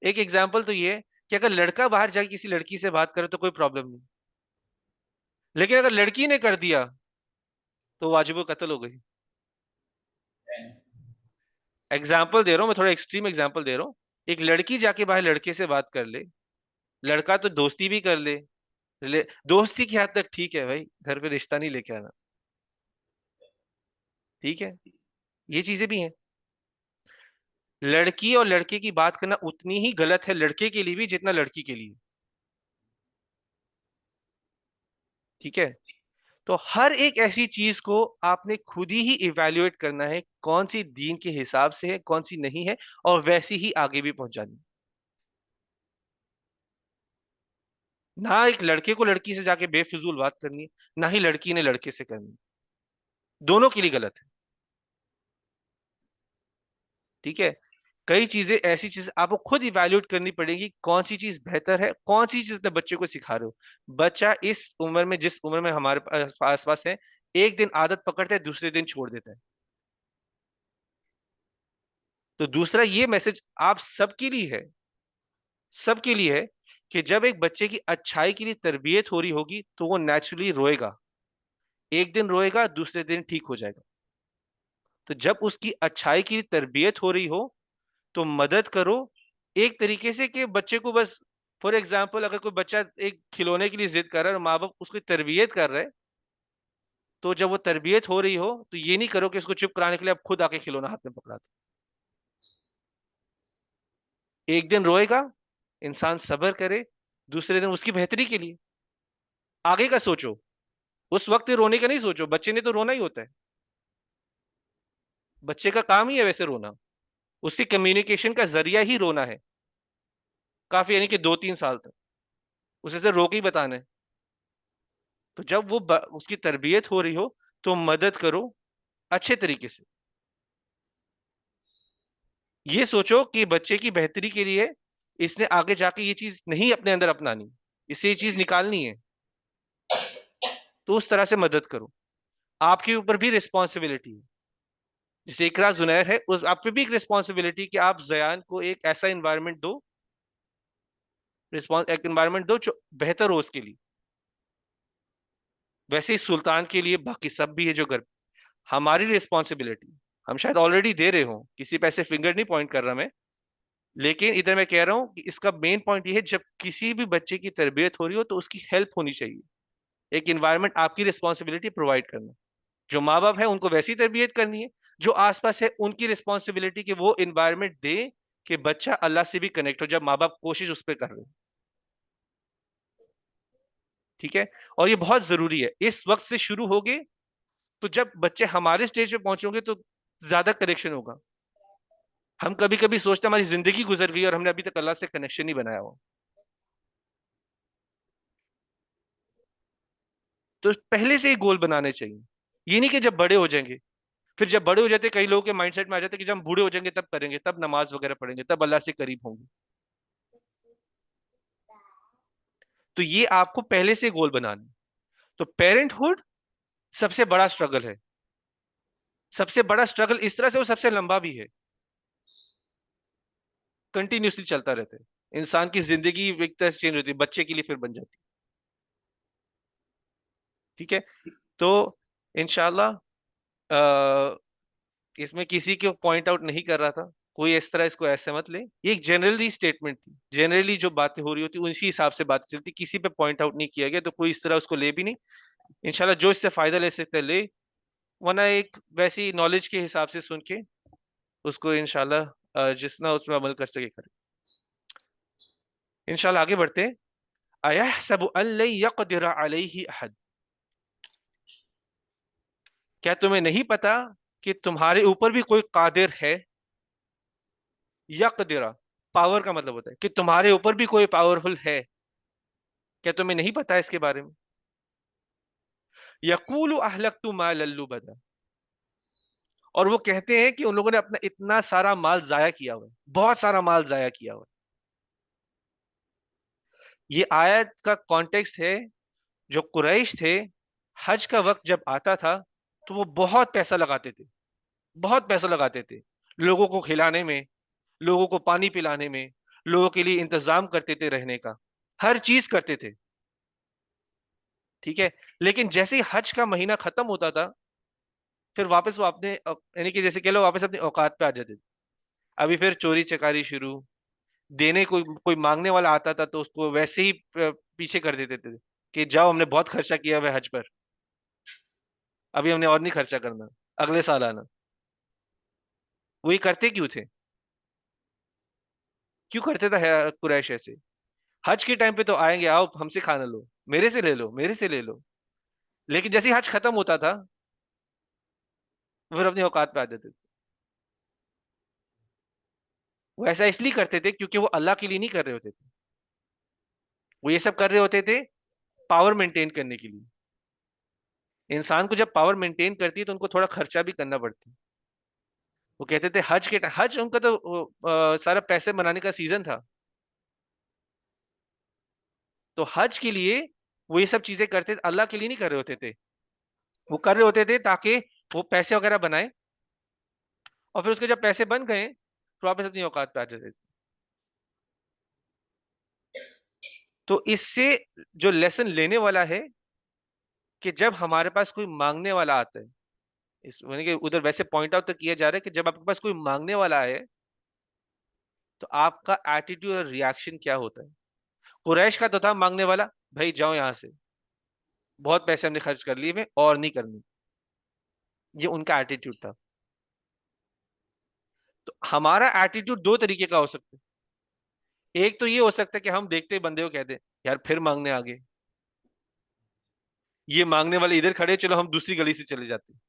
Speaker 1: एक एग्जाम्पल तो ये है कि अगर लड़का बाहर जाके किसी लड़की से बात करे तो कोई प्रॉब्लम नहीं, लेकिन अगर लड़की ने कर दिया तो वाजिब कत्ल हो गई। एग्जाम्पल दे रहा हूँ मैं, थोड़ा एक्सट्रीम एग्जाम्पल दे रहा हूँ। एक लड़की जाके बाहर लड़के से बात कर ले, लड़का तो दोस्ती भी कर ले, दोस्ती की हद तक ठीक है भाई, घर पे रिश्ता नहीं लेके आना। ठीक है। ये चीजें भी हैं। लड़की और लड़के की बात करना उतनी ही गलत है लड़के के लिए भी जितना लड़की के लिए। ठीक है। तो हर एक ऐसी चीज को आपने खुद ही इवैल्यूएट करना है, कौन सी दीन के हिसाब से है, कौन सी नहीं है, और वैसी ही आगे भी पहुंचानी। ना एक लड़के को लड़की से जाके बेफिजूल बात करनी है, ना ही लड़की ने लड़के से करनी है। दोनों के लिए गलत है। ठीक है। कई चीजें ऐसी चीज आपको खुद इवैल्यूएट करनी पड़ेगी, कौन सी चीज बेहतर है, कौन सी चीज अपने बच्चे को सिखा रहे हो। बच्चा इस उम्र में, जिस उम्र में हमारे आसपास है, एक दिन आदत पकड़ता है, दूसरे दिन छोड़ देता है। तो दूसरा ये मैसेज आप सबके लिए है, सबके लिए है, कि जब एक बच्चे की अच्छाई के लिए तरबियत हो रही होगी तो वो नेचुरली रोएगा। एक दिन रोएगा, दूसरे दिन ठीक हो जाएगा। तो जब उसकी अच्छाई की तरबियत हो रही हो तो मदद करो, एक तरीके से कि बच्चे को बस, फॉर एग्जाम्पल अगर कोई बच्चा एक खिलौने के लिए जिद कर रहा है और माँ बाप उसकी तरबियत कर रहे हैं, तो जब वो तरबियत हो रही हो तो ये नहीं करो कि उसको चुप कराने के लिए आप खुद आके खिलौना हाथ में पकड़ा दो। एक दिन रोएगा, इंसान सब्र करे, दूसरे दिन उसकी बेहतरी के लिए आगे का सोचो। उस वक्त रोने का नहीं सोचो, बच्चे ने तो रोना ही होता है, बच्चे का काम ही है वैसे रोना। उसकी कम्युनिकेशन का जरिया ही रोना है, काफी, यानी कि 2-3 साल तक उसे से रोक ही बताना है। तो जब वो उसकी तरबियत हो रही हो तो मदद करो अच्छे तरीके से। ये सोचो कि बच्चे की बेहतरी के लिए इसने आगे जाके ये चीज नहीं अपने अंदर अपनानी, इसे ये चीज निकालनी है, तो उस तरह से मदद करो। आपके ऊपर भी रिस्पॉन्सिबिलिटी है। जैसे इकरा जुनैर है, उस आप पे भी एक रिस्पॉन्सिबिलिटी कि आप जयान को एक ऐसा इन्वायरमेंट दो, एक इन्वायरमेंट दो जो बेहतर हो उसके लिए। वैसे ही सुल्तान के लिए बाकी सब भी है जो घर, हमारी रिस्पॉन्सिबिलिटी। हम शायद ऑलरेडी दे रहे हो, किसी पे ऐसे फिंगर नहीं पॉइंट कर रहा मैं, लेकिन इधर मैं कह रहा हूँ कि इसका मेन पॉइंट ये है, जब किसी भी बच्चे की तरबियत हो रही हो तो उसकी हेल्प होनी चाहिए। एक इन्वायरमेंट आपकी रिस्पॉन्सिबिलिटी प्रोवाइड करना। जो माँ बाप है उनको वैसी तरबियत करनी है, जो आसपास है उनकी रिस्पॉन्सिबिलिटी कि वो इन्वायरमेंट दे कि बच्चा अल्लाह से भी कनेक्ट हो, जब माँ बाप कोशिश उस पर कर रहे हैं। ठीक है। और ये बहुत जरूरी है, इस वक्त से शुरू होगे तो जब बच्चे हमारे स्टेज पे पहुंचोगे तो ज्यादा कनेक्शन होगा। हम कभी कभी सोचते हैं हमारी जिंदगी गुजर गई और हमने अभी तक अल्लाह से कनेक्शन नहीं बनाया हो। तो पहले से ही गोल बनाने चाहिए, ये नहीं कि जब बड़े हो जाएंगे। फिर जब बड़े हो जाते कई लोगों के माइंडसेट में आ जाते कि जब हम बूढ़े हो जाएंगे तब करेंगे, तब नमाज वगैरह पढ़ेंगे, तब अल्लाह से करीब होंगे। तो ये आपको पहले से गोल बनाना है। तो पेरेंटहुड सबसे बड़ा स्ट्रगल है, सबसे बड़ा स्ट्रगल इस तरह से, वो सबसे लंबा भी है, कंटिन्यूसली चलता रहता है। इंसान की जिंदगी एक तरह से चेंज होती है, बच्चे के लिए फिर बन जाती है। ठीक है। तो इंशाल्लाह इसमें किसी को पॉइंट आउट नहीं कर रहा था, कोई इस तरह इसको ऐसे मत ले, ये एक जनरली स्टेटमेंट थी, जनरली जो बातें हो रही होती उसी हिसाब से बातें चलती, किसी पे पॉइंट आउट नहीं किया गया, तो कोई इस तरह उसको ले भी नहीं। इंशाल्लाह जो इससे फायदा ले सकते हैं ले, वरना एक वैसी नॉलेज के हिसाब से सुन के उसको इंशाल्लाह जितना उसमें अमल कर सके करे। इंशाल्लाह आगे बढ़ते हैं। अयहसबु अन लन यक़दिर अलैहि अहद, क्या तुम्हें नहीं पता कि तुम्हारे ऊपर भी कोई कादिर है। यक़दिर, पावर का मतलब होता है कि तुम्हारे ऊपर भी कोई पावरफुल है, क्या तुम्हें नहीं पता इसके बारे में। यकूलु अहलकतु मालन लुबदा, और वो कहते हैं कि उन लोगों ने अपना इतना सारा माल जाया किया हुआ है, बहुत सारा माल जाया किया हुआ है। ये आयत का कॉन्टेक्स्ट है, जो कुरैश थे, हज का वक्त जब आता था तो वो बहुत पैसा लगाते थे, बहुत पैसा लगाते थे, लोगों को खिलाने में, लोगों को पानी पिलाने में, लोगों के लिए इंतजाम करते थे, रहने का हर चीज करते थे। ठीक है। लेकिन जैसे ही हज का महीना खत्म होता था, फिर वापस वो अपने यानी कि जैसे कह लो वापस अपनी औकात पे आ जाते थे। अभी फिर चोरी चकारी शुरू, देने कोई कोई मांगने वाला आता था तो उसको वैसे ही पीछे कर देते थे कि जाओ हमने बहुत खर्चा किया हुआ है हज पर, अभी हमने और नहीं खर्चा करना, अगले साल आना। वही करते क्यों थे, क्यों करते थे कुरैश ऐसे। हज के टाइम पे तो आएंगे, आओ हमसे खाना लो, मेरे से ले लो, मेरे से ले लो, लेकिन जैसे ही हज खत्म होता था फिर अपनी औकात पे आ जाते थे। वो ऐसा इसलिए करते थे क्योंकि वो अल्लाह के लिए नहीं कर रहे होते थे, वो ये सब कर रहे होते थे पावर मेंटेन करने के लिए। इंसान को जब पावर मेंटेन करती है तो उनको थोड़ा खर्चा भी करना पड़ता है। वो कहते थे हज के हज उनका तो सारा पैसे बनाने का सीजन था, तो हज के लिए वो ये सब चीजें करते थे, अल्लाह के लिए नहीं कर रहे होते थे। वो कर रहे होते थे ताकि वो पैसे वगैरह बनाए, और फिर उसके जब पैसे बन गए तो वापस अपनी औकात पे आ जाते थे। तो इससे जो लेसन लेने वाला है कि जब हमारे पास कोई मांगने वाला आता है, इस यानी कि उधर वैसे पॉइंट आउट तो किया जा रहा है कि जब आपके पास कोई मांगने वाला है तो आपका एटीट्यूड और रिएक्शन क्या होता है। कुरैश का तो था मांगने वाला, भाई जाओ यहां से, बहुत पैसे हमने खर्च कर लिए, में और नहीं करनी, ये उनका एटीट्यूड था। तो हमारा एटीट्यूड दो तरीके का हो सकता है। एक तो ये हो सकता है कि हम देखते ही बंदे को कहते हैं यार फिर मांगने आ गए, ये मांगने वाले इधर खड़े, चलो हम दूसरी गली से चले जाते हैं।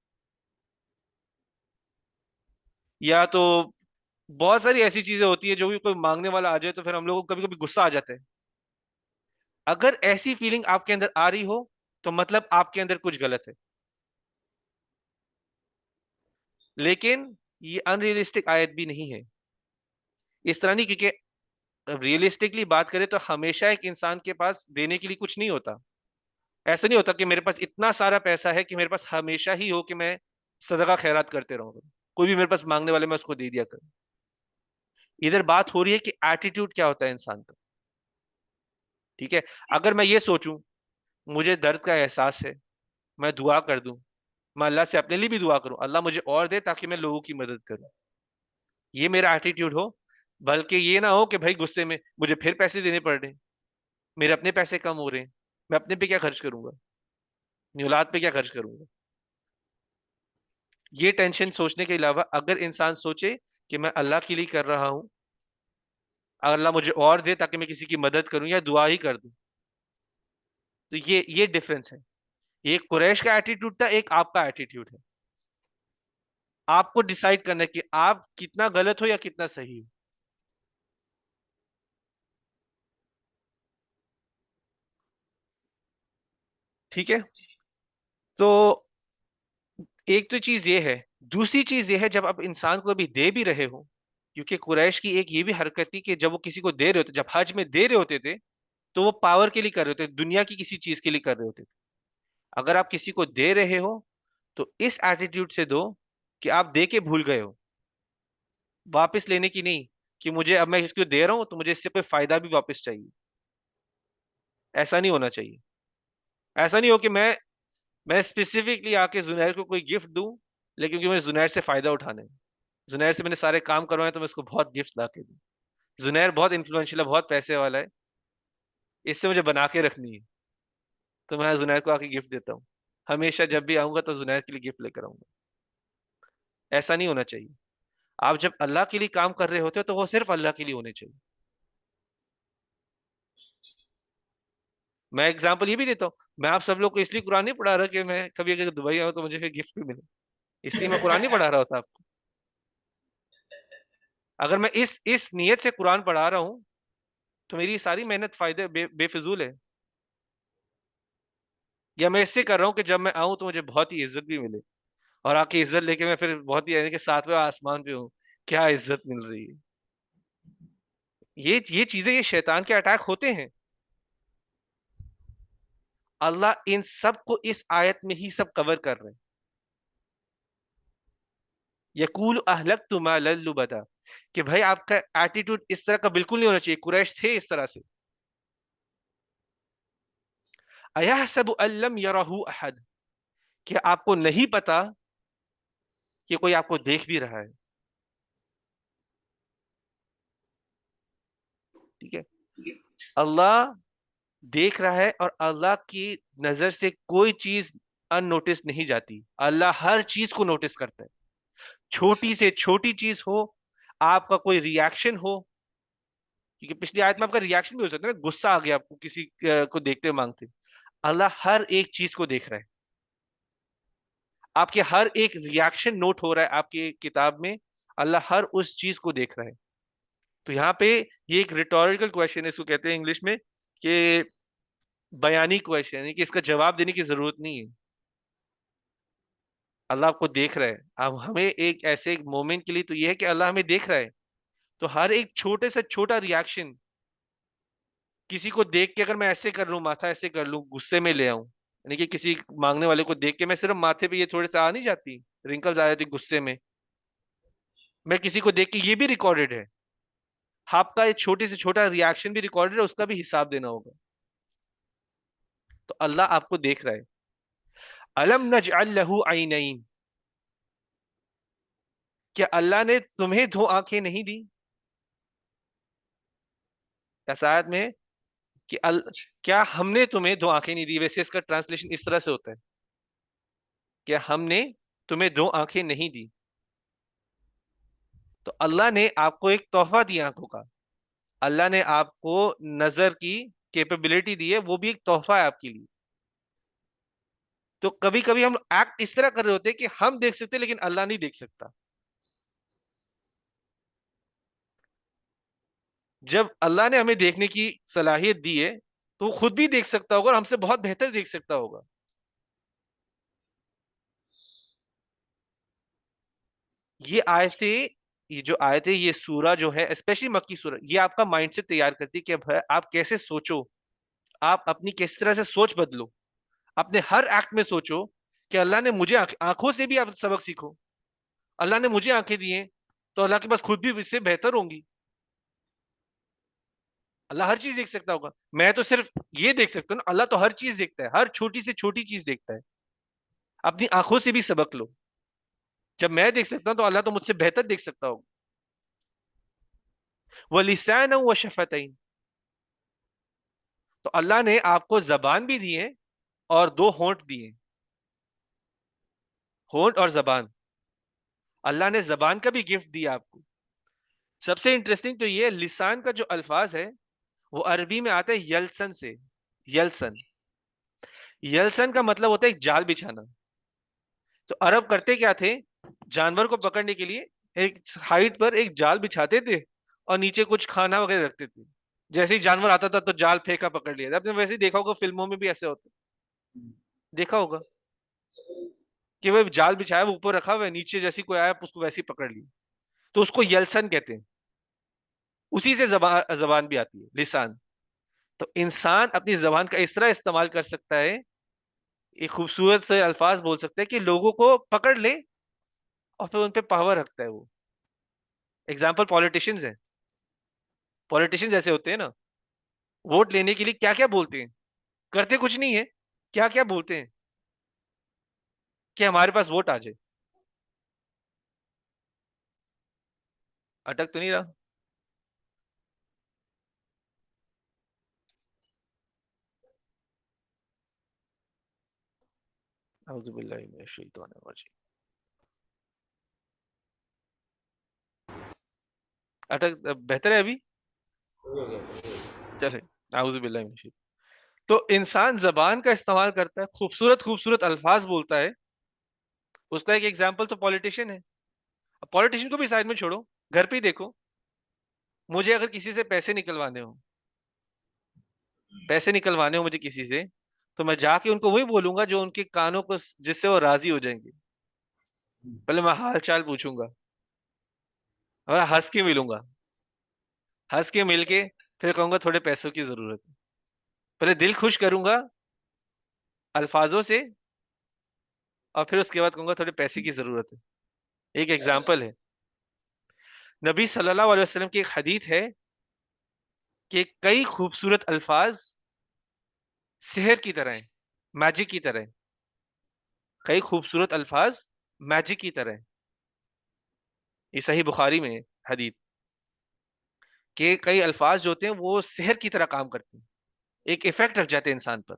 Speaker 1: या तो बहुत सारी ऐसी चीजें होती है, जो भी कोई मांगने वाला आ जाए तो फिर हम लोग को कभी कभी गुस्सा आ जाता है। अगर ऐसी फीलिंग आपके अंदर आ रही हो तो मतलब आपके अंदर कुछ गलत है। लेकिन ये अनरियलिस्टिक आयत भी नहीं है, इस तरह नहीं, क्योंकि रियलिस्टिकली बात करें तो हमेशा एक इंसान के पास देने के लिए कुछ नहीं होता। ऐसा नहीं होता कि मेरे पास इतना सारा पैसा है कि मेरे पास हमेशा ही हो कि मैं सदका खैरात करते रहूं, कोई भी मेरे पास मांगने वाले मैं उसको दे दिया करूं। इधर बात हो रही है कि एटीट्यूड क्या होता है इंसान का। ठीक है। अगर मैं ये सोचूं मुझे दर्द का एहसास है, मैं दुआ कर दूं, मैं अल्लाह से अपने लिए भी दुआ करूं अल्लाह मुझे और दे ताकि मैं लोगों की मदद करूं, ये मेरा एटीट्यूड हो। बल्कि ये ना हो कि भाई गुस्से में मुझे फिर पैसे देने पड़ रहे हैं, मेरे अपने पैसे कम हो रहे हैं, मैं अपने पे क्या खर्च करूंगा, अपनी औलाद पे क्या खर्च करूंगा। ये टेंशन सोचने के अलावा अगर इंसान सोचे कि मैं अल्लाह के लिए कर रहा हूं, अल्लाह मुझे और दे ताकि मैं किसी की मदद करूं या दुआ ही कर दूं, तो ये डिफरेंस है। एक कुरैश का एटीट्यूड था, एक आपका एटीट्यूड है। आपको डिसाइड करना है कि आप कितना गलत हो या कितना सही हो। ठीक है। तो एक तो चीज ये है दूसरी चीज ये है, जब आप इंसान को अभी दे भी रहे हो, क्योंकि कुरैश की एक ये भी हरकत थी कि जब वो किसी को दे रहे होते, जब हज में दे रहे होते थे, तो वो पावर के लिए कर रहे होते, दुनिया की किसी चीज के लिए कर रहे होते थे। अगर आप किसी को दे रहे हो तो इस एटीट्यूड से दो कि आप दे के भूल गए हो, वापस लेने की नहीं, कि मुझे अब मैं इसको दे रहा हूं तो मुझे इससे कोई फायदा भी वापस चाहिए। ऐसा नहीं होना चाहिए। ऐसा नहीं हो कि मैं स्पेसिफिकली आके जुनैर को कोई गिफ्ट दूं, लेकिन क्योंकि मुझे जुनैर से फायदा उठाना है, जुनैर से मैंने सारे काम करवाए तो मैं उसको बहुत गिफ्ट ला के दूं। जुनैर बहुत इन्फ्लुएंशियल है, बहुत पैसे वाला है, इससे मुझे बना के रखनी है, तो मैं जुनैर को आके गिफ्ट देता हूँ। हमेशा जब भी आऊंगा तो जुनैर के लिए गिफ्ट लेकर आऊंगा। ऐसा नहीं होना चाहिए। आप जब अल्लाह के लिए काम कर रहे होते हो तो वो सिर्फ अल्लाह के लिए होने चाहिए। मैं एग्जांपल ये भी देता हूँ, मैं आप सब लोग को इसलिए कुरान नहीं पढ़ा रहा कि मैं कभी अगर दुबई आऊँ तो मुझे फिर गिफ्ट भी मिले, इसलिए मैं कुरान नहीं पढ़ा रहा होता आपको। अगर मैं इस नियत से कुरान पढ़ा रहा हूँ तो मेरी सारी मेहनत फायदे बेफिजूल है। या मैं इससे कर रहा हूँ कि जब मैं आऊँ तो मुझे बहुत ही इज्जत भी मिले, और आके इज्जत लेके मैं फिर बहुत ही, यानी कि सातवें आसमान पे हूँ, क्या इज्जत मिल रही है। ये चीजें, ये शैतान के अटैक होते हैं। अल्लाह इन सब को इस आयत में ही सब कवर कर रहे हैं। यकूल अहलक तुमा लुबदा, कि भाई आपका एटीट्यूड इस तरह का बिल्कुल नहीं होना चाहिए। कुरैश थे इस तरह से। अयहसबु अल्लम यरहु अहद, कि आपको नहीं पता कि कोई आपको देख भी रहा है। ठीक है, अल्लाह देख रहा है, और अल्लाह की नजर से कोई चीज अननोटिस नहीं जाती। अल्लाह हर चीज को नोटिस करता है, छोटी से छोटी चीज हो, आपका कोई रिएक्शन हो, क्योंकि पिछली आयत में आपका रिएक्शन भी हो सकता है ना, गुस्सा आ गया आपको किसी को देखते हुए मांगते। अल्लाह हर एक चीज को देख रहा है, आपके हर एक रिएक्शन नोट हो रहा है आपकी किताब में। अल्लाह हर उस चीज को देख रहा है। तो यहाँ पे ये एक रिटोरिकल क्वेश्चन है, इसको कहते हैं इंग्लिश में कि बयानी क्वेश्चन, यानी कि इसका जवाब देने की जरूरत नहीं है। अल्लाह आपको देख रहा है। अब हमें एक ऐसे एक मोमेंट के लिए तो ये है कि अल्लाह हमें देख रहा है, तो हर एक छोटे से छोटा रिएक्शन, किसी को देख के अगर मैं ऐसे कर लूं, माथा ऐसे कर लूं, गुस्से में ले आऊं, यानी कि किसी मांगने वाले को देख के मैं सिर्फ माथे पे ये थोड़े से आ नहीं जाती, रिंकल्स आ जाती गुस्से में, मैं किसी को देख के, ये भी रिकॉर्डेड है। आपका एक छोटे से छोटा रिएक्शन भी रिकॉर्डेड है, उसका भी हिसाब देना होगा। तो अल्लाह आपको देख रहा है। अलम नजअल लहू ऐनैन, क्या अल्लाह ने तुम्हें दो आंखें नहीं दी? ऐसा आयत में है कि क्या हमने तुम्हें दो आंखें नहीं दी? वैसे इसका ट्रांसलेशन इस तरह से होता है, क्या हमने तुम्हें दो आंखें नहीं दी? तो अल्लाह ने आपको एक तोहफा दिया आंखों का। अल्लाह ने आपको नजर की कैपेबिलिटी दी है, वो भी एक तोहफा है आपके लिए। तो कभी कभी हम एक्ट इस तरह कर रहे होते हैं कि हम देख सकते हैं लेकिन अल्लाह नहीं देख सकता। जब अल्लाह ने हमें देखने की सलाहियत दी है, तो वो खुद भी देख सकता होगा और हमसे बहुत बेहतर देख सकता होगा। ये आयतें, ये जो आयतें, ये सूरा जो है, स्पेशली मक्की सूरा, ये आपका माइंडसेट तैयार करती है कि भाई आप कैसे सोचो, आप अपनी किस तरह से सोच बदलो। अपने हर एक्ट में सोचो कि अल्लाह ने मुझे आंखों से भी आप सबक सीखो। अल्लाह ने मुझे आंखें दी हैं, तो अल्लाह के पास खुद भी इससे बेहतर होंगी। अल्लाह हर चीज देख सकता होगा, मैं तो सिर्फ ये देख सकता हूँ ना, अल्लाह तो हर चीज देखता है, हर छोटी से छोटी चीज देखता है। अपनी आंखों से भी सबक लो। जब मैं देख सकता हूँ तो अल्लाह तो मुझसे बेहतर देख सकता होगा। वह लिसान व शफतैन, तो अल्लाह ने आपको जबान भी दी है और दो होंठ दिए। होंठ और जबान, अल्लाह ने जबान का भी गिफ्ट दिया आपको। सबसे इंटरेस्टिंग तो ये लिसान का जो अल्फाज है, वो अरबी में आता है यलसन से। यलसन, यलसन का मतलब होता है एक जाल बिछाना। तो अरब करते क्या थे, जानवर को पकड़ने के लिए एक हाइट पर एक जाल बिछाते थे, और नीचे कुछ खाना वगैरह रखते थे। जैसे ही जानवर आता था तो जाल फेंका, पकड़ लिया। आपने वैसे ही देखा होगा, फिल्मों में भी ऐसे होता है, देखा होगा। कि वो जाल बिछाया, वो ऊपर रखा हुआ है, नीचे जैसी कोई आया उसको वैसे ही पकड़ लिया, तो उसको यलसन कहते हैं। उसी से जबान जबान भी आती है, लिसान। तो इंसान अपनी जबान का इस तरह इस्तेमाल कर सकता है, एक खूबसूरत से अल्फाज बोल सकते हैं कि लोगों को पकड़ ले और फिर उन पे पावर रखता है वो। एग्जाम्पल पॉलिटिशियंस है। पॉलिटिशियंस ऐसे होते हैं ना, वोट लेने के लिए क्या क्या बोलते हैं, करते कुछ नहीं है, क्या क्या बोलते हैं कि हमारे पास वोट आ जाए। अटक तो नहीं रहा? औज़ुबिल्लाहि मिनश शैतानिर रजीम। अटक बेहतर है अभी? चले, औज़ुबिल्लाहि मिनश शैतानिर। तो इंसान जबान का इस्तेमाल करता है, खूबसूरत खूबसूरत अल्फाज बोलता है। उसका एक एग्जाम्पल तो पॉलिटिशियन है। अब पॉलिटिशियन को भी साइड में छोड़ो, घर पे ही देखो। मुझे अगर किसी से पैसे निकलवाने हो मुझे किसी से, तो मैं जाके उनको वही बोलूंगा जो उनके कानों को, जिससे वो राजी हो जाएंगे। पहले मैं हाल चाल पूछूंगा और हंस के मिलूंगा, हंस के मिल के फिर कहूंगा थोड़े पैसों की जरूरत है। पहले दिल खुश करूंगा अल्फाजों से, और फिर उसके बाद कहूंगा थोड़े पैसे की जरूरत है। एक एग्जाम्पल है, नबी सल्लल्लाहु अलैहि वसल्लम की एक हदीस है कि कई खूबसूरत अल्फाज सिहर की तरह हैं, मैजिक की तरह हैं। कई खूबसूरत अल्फाज मैजिक की तरह हैं। ये सही बुखारी में है हदीस, कि कई अल्फाज जो होते हैं वो सिहर की तरह काम करते हैं, एक इफेक्ट रख जाते हैं इंसान पर।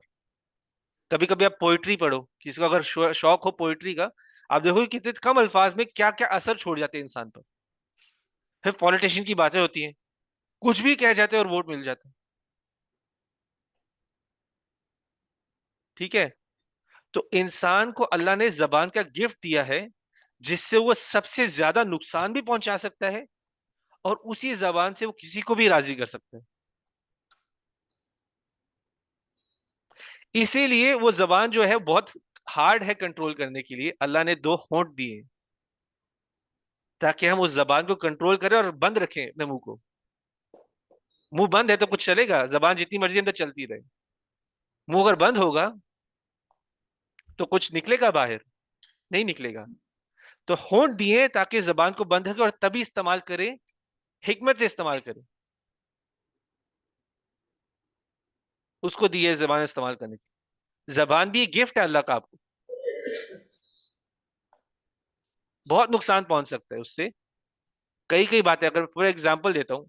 Speaker 1: कभी कभी आप पोइट्री पढ़ो, किसी को अगर शौक हो पोइट्री का, आप देखो कितने कम अल्फाज में क्या क्या असर छोड़ जाते हैं इंसान पर। फिर पॉलिटिशियन की बातें होती हैं, कुछ भी कह जाते हैं और वोट मिल जाता है। ठीक है? तो इंसान को अल्लाह ने जबान का गिफ्ट दिया है, जिससे वो सबसे ज्यादा नुकसान भी पहुंचा सकता है, और उसी जबान से वो किसी को भी राजी कर सकता है। इसीलिए वो जबान जो है बहुत हार्ड है कंट्रोल करने के लिए। अल्लाह ने दो होंठ दिए ताकि हम उस जबान को कंट्रोल करें और बंद रखें अपने मुंह को। मुंह बंद है तो कुछ चलेगा? जबान जितनी मर्जी अंदर चलती रहे। मुंह अगर बंद होगा तो कुछ निकलेगा बाहर? नहीं निकलेगा। तो होंठ दिए ताकि जबान को बंद रखें, और तभी इस्तेमाल करें, हिकमत से इस्तेमाल करें। उसको दी है जबान इस्तेमाल करने की। जबान भी एक गिफ्ट है अल्लाह का आपको। बहुत नुकसान पहुंच सकता है उससे। कई कई बातें, अगर फॉर एग्जाम्पल देता हूं,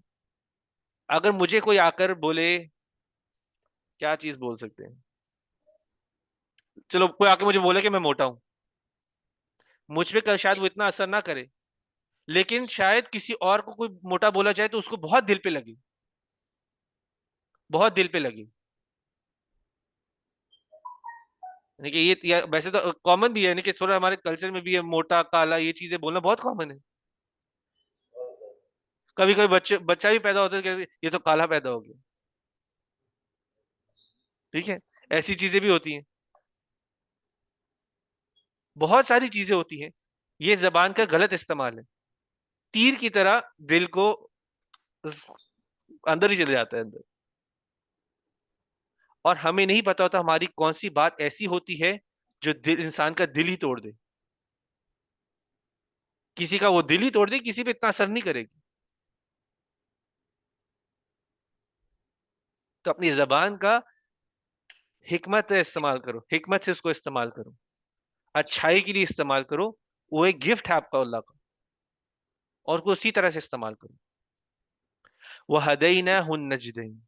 Speaker 1: अगर मुझे कोई आकर बोले, क्या चीज बोल सकते हैं, चलो कोई आके मुझे बोले कि मैं मोटा हूं, मुझ पे कल शायद वो इतना असर ना करे, लेकिन शायद किसी और को कोई मोटा बोला जाए तो उसको बहुत दिल पे लगे, बहुत दिल पे लगे। यानी कि ये वैसे तो कॉमन भी है, यानी कि थोड़ा हमारे कल्चर में भी है, मोटा काला ये चीजें बोलना बहुत कॉमन है। कभी कभी बच्चा भी पैदा होता है कि ये तो काला पैदा हो गया। ठीक है? ऐसी चीजें भी होती हैं, बहुत सारी चीजें होती हैं। ये जबान का गलत इस्तेमाल है, तीर की तरह दिल को अंदर ही चले जाता है अंदर। और हमें नहीं पता होता हमारी कौन सी बात ऐसी होती है जो दिल, इंसान का दिल ही तोड़ दे। किसी का वो दिल ही तोड़ दे, किसी पे इतना असर नहीं करेगी। तो अपनी जबान का हिकमत से इस्तेमाल करो, हिकमत से उसको इस्तेमाल करो, अच्छाई के लिए इस्तेमाल करो। वो एक गिफ्ट है आपका अल्लाह का, और को उसी तरह से इस्तेमाल करो। वह हदैना हुन नजदैन।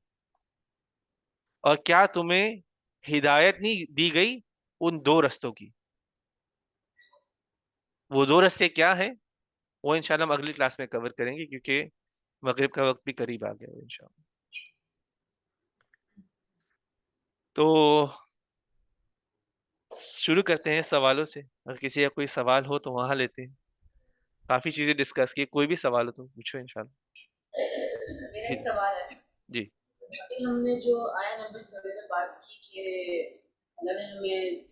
Speaker 1: और क्या तुम्हें हिदायत नहीं दी गई उन दो रस्तों की? वो दो रास्ते क्या हैं, वो इंशाल्लाह हम अगली क्लास में कवर करेंगे, क्योंकि मगरिब का वक्त भी करीब आ गया है इंशाल्लाह। तो शुरू करते हैं सवालों से। अगर किसी का कोई सवाल हो तो वहां लेते हैं। काफी चीजें डिस्कस की, कोई भी सवाल हो तो पूछो इंशाल्लाह।
Speaker 2: मेरा एक
Speaker 1: जी।
Speaker 2: सवाल है।
Speaker 1: जी।
Speaker 2: अभी हमने जो आया नंबर 7 में बात की कि अल्लाह ने हमें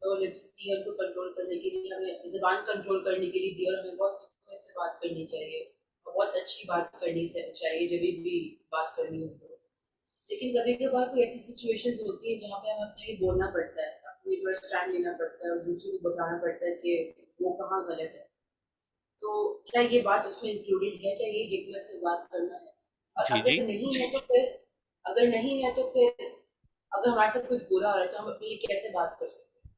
Speaker 2: लिप्स थी, उनको कंट्रोल करने के लिए हमें ज़बान कंट्रोल करने के लिए दी और हमें बहुत हिकमत से बात करनी चाहिए और बहुत अच्छी बात करनी चाहिए जब भी बात करनी हो तो। लेकिन कभी-कभार कोई ऐसी सिचुएशंस होती है जहाँ पे हमें अपने लिए बोलना पड़ता है, अपनी थोड़ा स्टैंड लेना पड़ता है और दूसरों को बताना पड़ता है कि वो कहाँ गलत है। तो क्या ये बात उसमें इंक्लूडेड है? क्या ये हिकमत से बात करना है? और
Speaker 1: जी जी।
Speaker 2: अगर नहीं है तो फिर अगर नहीं है तो फिर अगर हमारे साथ कुछ बुरा हो रहा है तो हम अपने लिए कैसे बात कर सकते हैं?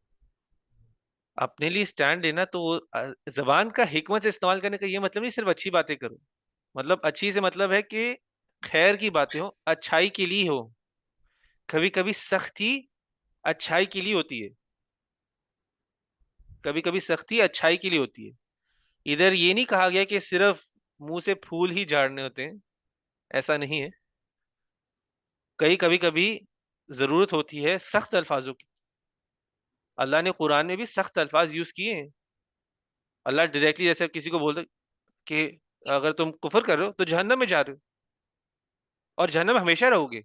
Speaker 1: अपने लिए स्टैंड लेना तो जबान का हिकमत से इस्तेमाल करने का ये मतलब नहीं सिर्फ अच्छी बातें करो। मतलब अच्छी से मतलब है कि खैर की बातें हो, अच्छाई के लिए हो। कभी कभी सख्ती अच्छाई के लिए होती है, कभी कभी सख्ती अच्छाई के लिए होती है। इधर ये नहीं कहा गया कि सिर्फ मुंह से फूल ही झाड़ने होते हैं, ऐसा नहीं है। कई कभी कभी जरूरत होती है सख्त अल्फाजों की। अल्लाह ने कुरान में भी सख्त अल्फाज यूज किए हैं। अल्लाह डायरेक्टली जैसे किसी को बोल दे कि अगर तुम कुफर कर रहे हो तो जहन्नम में जा रहे हो और जहन्नम में हमेशा रहोगे।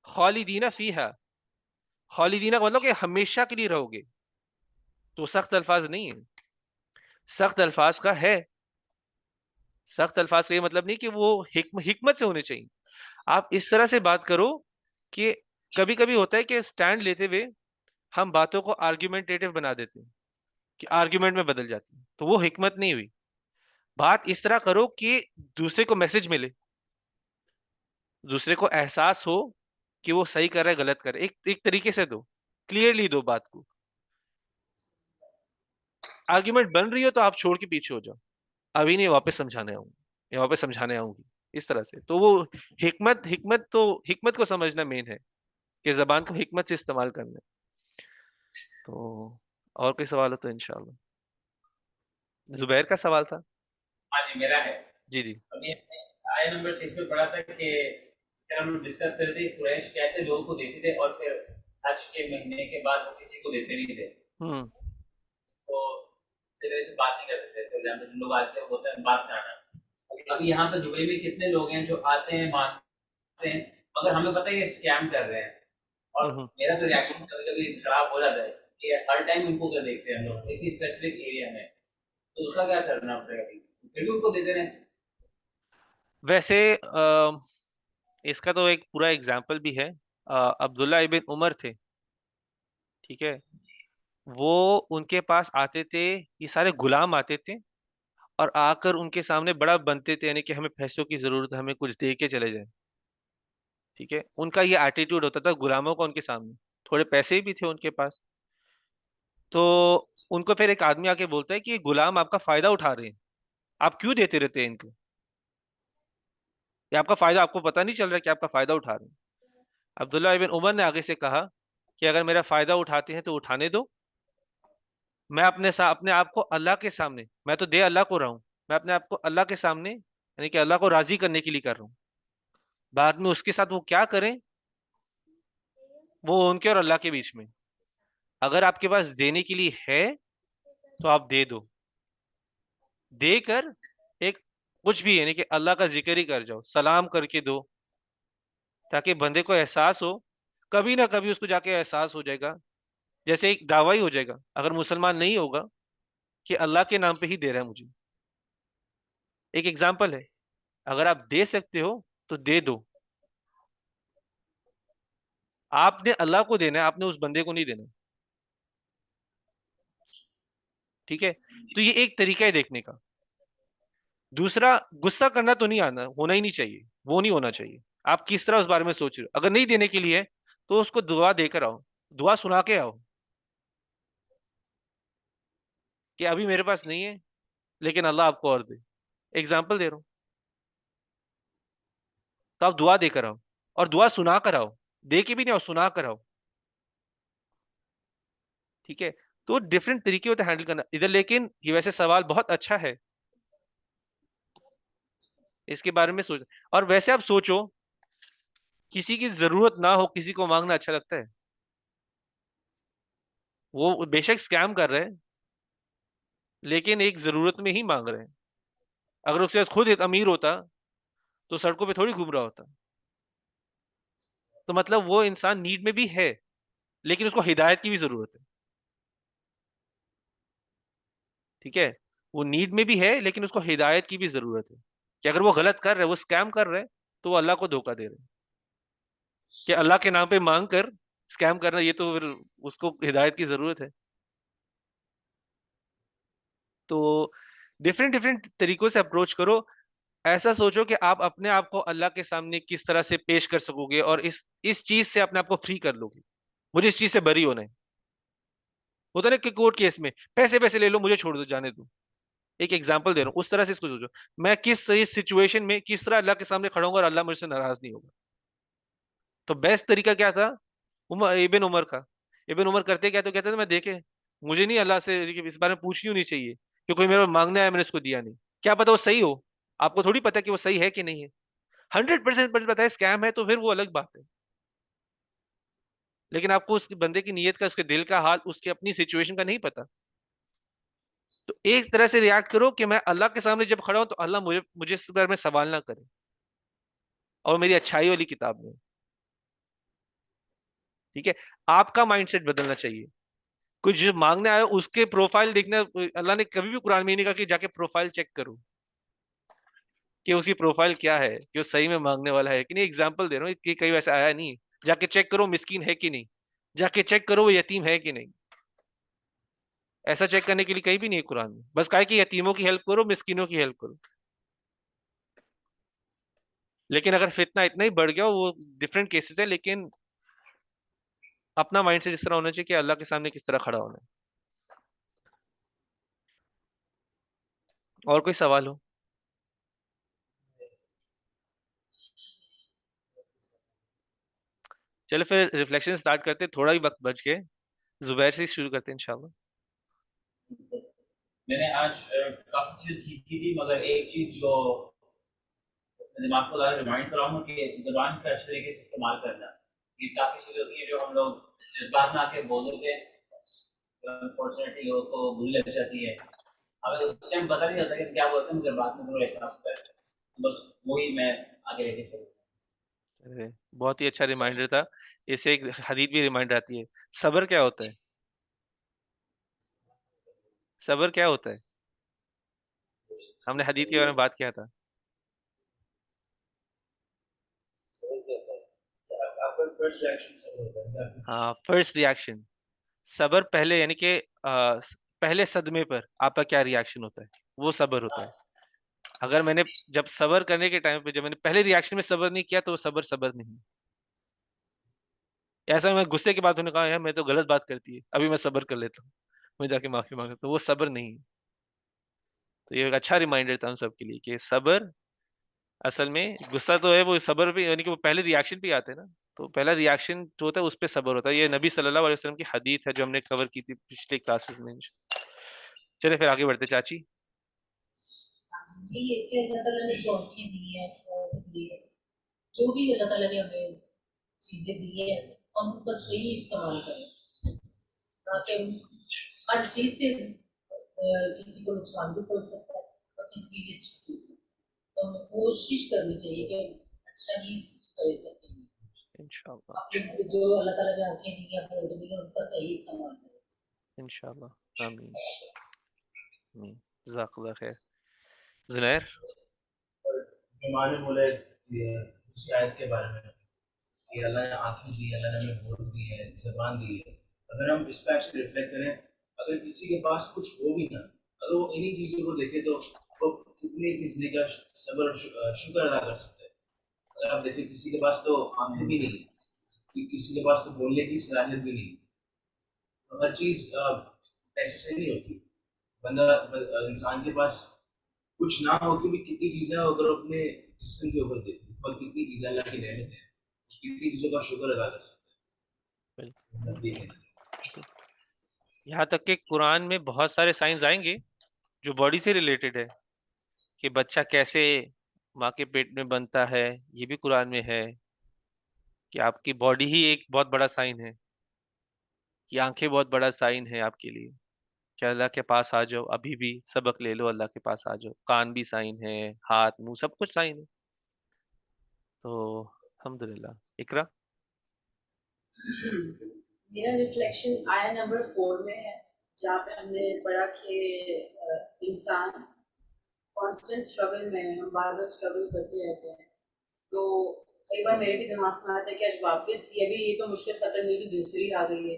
Speaker 1: खालिदीना फीहा, खालिदीना का मतलब कि हमेशा के लिए रहोगे। तो सख्त अल्फाज नहीं है, सख्त अल्फाज का है। सख्त अल्फाज का ये मतलब नहीं कि वो हिकमत से होने चाहिए। आप इस तरह से बात करो कि कभी कभी होता है कि स्टैंड लेते हुए हम बातों को आर्ग्यूमेंटेटिव बना देते हैं, कि आर्ग्यूमेंट में बदल जाती है, तो वो हिकमत नहीं हुई। बात इस तरह करो कि दूसरे को मैसेज मिले, दूसरे को एहसास हो कि वो सही कर रहा है गलत कर रहा है। एक तरीके से दो, क्लियरली दो बात को। आर्ग्यूमेंट बन रही हो तो आप छोड़ के पीछे हो जाओ, अभी नहीं, वापस समझाने आऊंगी या वापस समझाने आऊंगी। इस तरह से तो वो हिकमत को समझना मेन है, कि जबान को हिकमत से इस्तेमाल करना है। तो और कोई सवाल हो तो इंशाल्लाह। जुबैर का सवाल था।
Speaker 3: हाँ जी, मेरा है।
Speaker 1: जी जी।
Speaker 3: अभी हमने आय नंबर 6 में पढ़ा था कि फिर हम लोग डिस्कस कर रहे थे कुरैश कैसे लोगों को देते थे और फिर हज के महीने के बाद वो किसी को देते नहीं थे।
Speaker 1: हम्म।
Speaker 3: तो इस तरह से बात नहीं करते थे। तो जहाँ पे जो लोग आते हैं वो होता है बात कराना। अभी यहाँ पे दुबई में कितने लोग हैं जो आते हैं मानते हैं, मगर हमें पता है ये स्कैम कर रहे हैं। और
Speaker 1: हम्म।
Speaker 3: मेरा तो रिएक्शन कभी कभी खराब हो जाता है कि हर टाइम उनको क्या देखते हैं हम लोग इसी स्पेसिफिक एरिया में, तो उसका क्या करना पड़ेगा? फिर भी उनको देते रहे।
Speaker 1: वैसे इसका तो एक पूरा एग्जाम्पल भी है। अब्दुल्ला इबिन उमर थे, ठीक है। वो उनके पास आते थे, ये सारे गुलाम आते थे और आकर उनके सामने बड़ा बनते थे, यानी कि हमें पैसों की जरूरत है, हमें कुछ दे के चले जाए। ठीक है, उनका ये एटीट्यूड होता था गुलामों का उनके सामने। थोड़े पैसे भी थे उनके पास। तो उनको फिर एक आदमी आके बोलता है कि ये गुलाम आपका फायदा उठा रहे हैं, आप क्यों देते रहते हैं इनको? ये आपका फायदा, आपको पता नहीं चल रहा कि आपका फायदा उठा रहे हैं? अब्दुल्ला इबिन उमर ने आगे से कहा कि अगर मेरा फायदा उठाते हैं तो उठाने दो। मैं अपने आप को अल्लाह के सामने, मैं तो दे अल्लाह को रहा हूं, मैं अपने आप को अल्लाह के सामने, यानी कि अल्लाह को राजी करने के लिए कर रहा हूँ। बाद में उसके साथ वो क्या करें, वो उनके और अल्लाह के बीच में। अगर आपके पास देने के लिए है तो आप दे दो, देकर एक कुछ भी, यानी कि अल्लाह का जिक्र ही कर जाओ, सलाम करके दो, ताकि बंदे को एहसास हो। कभी ना कभी उसको जाके एहसास हो जाएगा, जैसे एक दावा ही हो जाएगा अगर मुसलमान नहीं होगा, कि अल्लाह के नाम पे ही दे रहा है मुझे। एक एग्जाम्पल है, अगर आप दे सकते हो तो दे दो। आपने अल्लाह को देना है, आपने उस बंदे को नहीं देना। ठीक है, तो ये एक तरीका है देखने का। दूसरा, गुस्सा करना तो नहीं आना, होना ही नहीं चाहिए, वो नहीं होना चाहिए। आप किस तरह उस बारे में सोच रहे हो, अगर नहीं देने के लिए है तो उसको दुआ देकर आओ, दुआ सुना के आओ कि अभी मेरे पास नहीं है लेकिन अल्लाह आपको और दे। एग्जाम्पल दे रहा हूं। तो आप दुआ देकर आओ और दुआ सुना कर आओ, दे के भी नहीं आओ, सुना कर आओ। ठीक है, तो डिफरेंट तरीके होते हैं हैंडल करना इधर। लेकिन ये वैसे सवाल बहुत अच्छा है, इसके बारे में सोच। और वैसे आप सोचो, किसी की जरूरत ना हो किसी को मांगना अच्छा लगता है? वो बेशक स्कैम कर रहे हैं, लेकिन एक जरूरत में ही मांग रहे हैं। अगर उसके पास खुद एक अमीर होता तो सड़कों पे थोड़ी घूम रहा होता। तो मतलब वो इंसान नीड में भी है, लेकिन उसको हिदायत की भी जरूरत है। ठीक है, वो नीड में भी है, लेकिन उसको हिदायत की भी जरूरत है कि अगर वो गलत कर रहे हैं, वो स्कैम कर रहे हैं, तो वो अल्लाह को धोखा दे रहे हैं। कि अल्लाह के नाम पे मांग कर स्कैम करना, ये तो फिर उसको हिदायत की जरूरत है। तो डिफरेंट डिफरेंट तरीकों से अप्रोच करो। ऐसा सोचो कि आप अपने आप को अल्लाह के सामने किस तरह से पेश कर सकोगे, और इस चीज से अपने आप को फ्री कर लोगे। मुझे इस चीज से बरी होना है। होता है ना कि कोर्ट केस में पैसे पैसे ले लो, मुझे छोड़ दो, जाने दो। एक एग्जांपल दे रहा हूँ, उस तरह से इसको सोचो। मैं किस सिचुएशन में किस तरह अल्लाह के सामने खड़ा होऊंगा और अल्लाह मुझसे नाराज नहीं होगा। तो बेस्ट तरीका क्या था? इबन उमर का। इबन उमर करते क्या, तो कहते थे मैं देखे, मुझे नहीं अल्लाह से इस बारे में पूछनी होनी चाहिए कि कोई मेरे पास मांगने आया, मैंने उसको दिया नहीं। क्या पता वो सही हो, आपको थोड़ी पता कि वो सही है कि नहीं है। 100% पता है स्कैम है, तो फिर वो अलग बात है। लेकिन आपको उस बंदे की नीयत का, उसके दिल का हाल, उसके अपनी सिचुएशन का नहीं पता। तो एक तरह से रिएक्ट करो कि मैं अल्लाह के सामने जब खड़ा हूं, तो अल्लाह मुझे मुझे इस बारे में सवाल ना करे, और मेरी अच्छाई वाली किताब में। ठीक है, आपका माइंडसेट बदलना चाहिए। कुछ जो मांगने आया उसके प्रोफाइल देखना, अल्लाह ने कभी भी कुरान में नहीं कहा कि जाके प्रोफाइल चेक करो कि उसकी प्रोफाइल क्या है, कि वो सही में मांगने वाला है कि नहीं। एग्जाम्पल दे रहा हूँ कि कहीं वैसा आया नहीं। जाके चेक करो मिस्कीन है कि नहीं, जाके चेक करो वो यतीम है कि नहीं। ऐसा चेक करने के लिए कहीं भी नहीं है कुरान में। बस कहा है कि यतीमों की हेल्प करो, मिस्किनों की हेल्प करो। लेकिन अगर फितना इतना ही बढ़ गया, वो डिफरेंट केसेस है, लेकिन अपना माइंडसेट इस तरह होना चाहिए कि अल्लाह के सामने किस तरह खड़ा होना है। और कोई सवाल हो? चलो फिर रिफ्लेक्शन स्टार्ट करते हैं, थोड़ा ही वक्त बच गए। जुबैर से ही शुरू करते हैं इंशाल्लाह।
Speaker 3: मैंने आज काफी चीज सीखी थी, मगर एक चीज जो मैं दिमाग को रिमाइंड कर रहा हूँ कि जबान का अच्छे तरीके से इस्तेमाल करना। ये काफी चीजें होती है जो हम लोग जज्बात में आके बोल देते हैं, अनफॉर्चुनेटली लोगों को बुरी लग जाती है। हमें उस टाइम पता नहीं चलता कि क्या बोलते हैं, मगर बाद में थोड़ा एहसास होता है। बस वही मैं आगे लेके चलूँ।
Speaker 1: अरे, बहुत ही अच्छा रिमाइंडर था। इससे एक हदीस भी रिमाइंडर आती है। सब्र क्या होता है? सब्र क्या होता है? हमने हदीस के बारे में बात किया था।
Speaker 4: आपका फर्स्ट रिएक्शन सब होता है क्या कुछ?
Speaker 1: हाँ, फर्स्ट रिएक्शन। सब्र पहले, यानी कि पहले सदमे पर आपका क्या रिएक्शन होता है, वो सब्र होता है। अगर मैंने जब सब्र करने के टाइम पे, जब मैंने पहले रिएक्शन में सब्र नहीं किया, तो वो सब्र सब्र नहीं। ऐसा मैं गुस्से के बाद उन्होंने कहा यार मैं तो गलत बात करती है, अभी मैं सब्र कर लेता हूँ, मैं जाके माफी मांगता, तो वो सब्र नहीं है। तो ये एक अच्छा रिमाइंडर था हम सबके लिए कि सब्र असल में, गुस्सा तो है, वो सब्र भी, यानी कि वो पहले रिएक्शन पे आते हैं ना। तो पहला रिएक्शन जो होता है उस पे सब्र होता है। ये नबी सल्लल्लाहु अलैहि वसल्लम की हदीस है जो हमने कवर की थी पिछले क्लासेस में। चलिए फिर आगे बढ़ते चाची।
Speaker 2: यही है कि अल्लाह ताला ने जो हमें दी है, जो भी अल्लाह ताला ने हमें चीजें दी है, हम बस वही इस्तेमाल करें, ताकि हर चीज से किसी को नुकसान भी पहुंच सकता है और किसी की भी अच्छी चीज है। तो हमें कोशिश करनी चाहिए कि अच्छा ही करे सकते हैं।
Speaker 1: इंशाल्लाह।
Speaker 2: अपने जो अल्लाह ताला ने आंखें दी है, अपने दी है, उनका सही इस्तेमाल करें।
Speaker 1: इंशाल्लाह आमीन। आमीन। जज़ाकल्लाह खैर। जुनैर।
Speaker 4: और ईमान में बोले उसी आयत के बारे में कि अल्लाह ने आंखें दी, अल्लाह ने हमें बोल दी है, जबान दी है। अगर हम इस पर एक्चुअली रिफ्लेक्ट करें, अगर किसी के पास कुछ हो भी ना, अगर वो इन्हीं चीज़ों को देखे तो वो कितनी अपनी जिंदगी का सब्र और शुक्र अदा कर सकते हैं। अगर आप देखें किसी के पास तो आंखें भी नहीं, कि किसी के पास तो बोलने की सलाहियत भी नहीं, तो हर चीज़ पैसे से नहीं होती। बंदा इंसान के पास कुछ ना हो के भी कितनी चीजें अगर अपने जिस्म के ऊपर देखी और कितनी चीजें अल्लाह की नेमत है, कितनी चीजों का शुक्र अदा कर सकते हैं। बस ये है।
Speaker 1: यहाँ तक कि कुरान में बहुत सारे साइंस आएंगे जो बॉडी से रिलेटेड है, कि बच्चा कैसे माँ के पेट में बनता है, ये भी कुरान में है। कि आपकी बॉडी ही एक बहुत बड़ा साइन है, कि आंखें बहुत बड़ा साइन है आपके लिए। कि अल्लाह के पास आ जाओ, अभी भी सबक ले लो, अल्लाह के पास आ जाओ। कान भी साइन है, हाथ मुंह सब कुछ साइन है। तो अल्हम्दुलिल्लाह। इकरा।
Speaker 2: मेरा रिफ्लेक्शन आया नंबर 4 में है, जहाँ पे हमने पढ़ा कि इंसान कांस्टेंट स्ट्रगल में है, हम बार बार स्ट्रगल करते रहते हैं। तो कई बार मेरे भी दिमाग में आता है कि आज वापस ये तो मुश्किल खत्म हुई तो दूसरी आ गई है।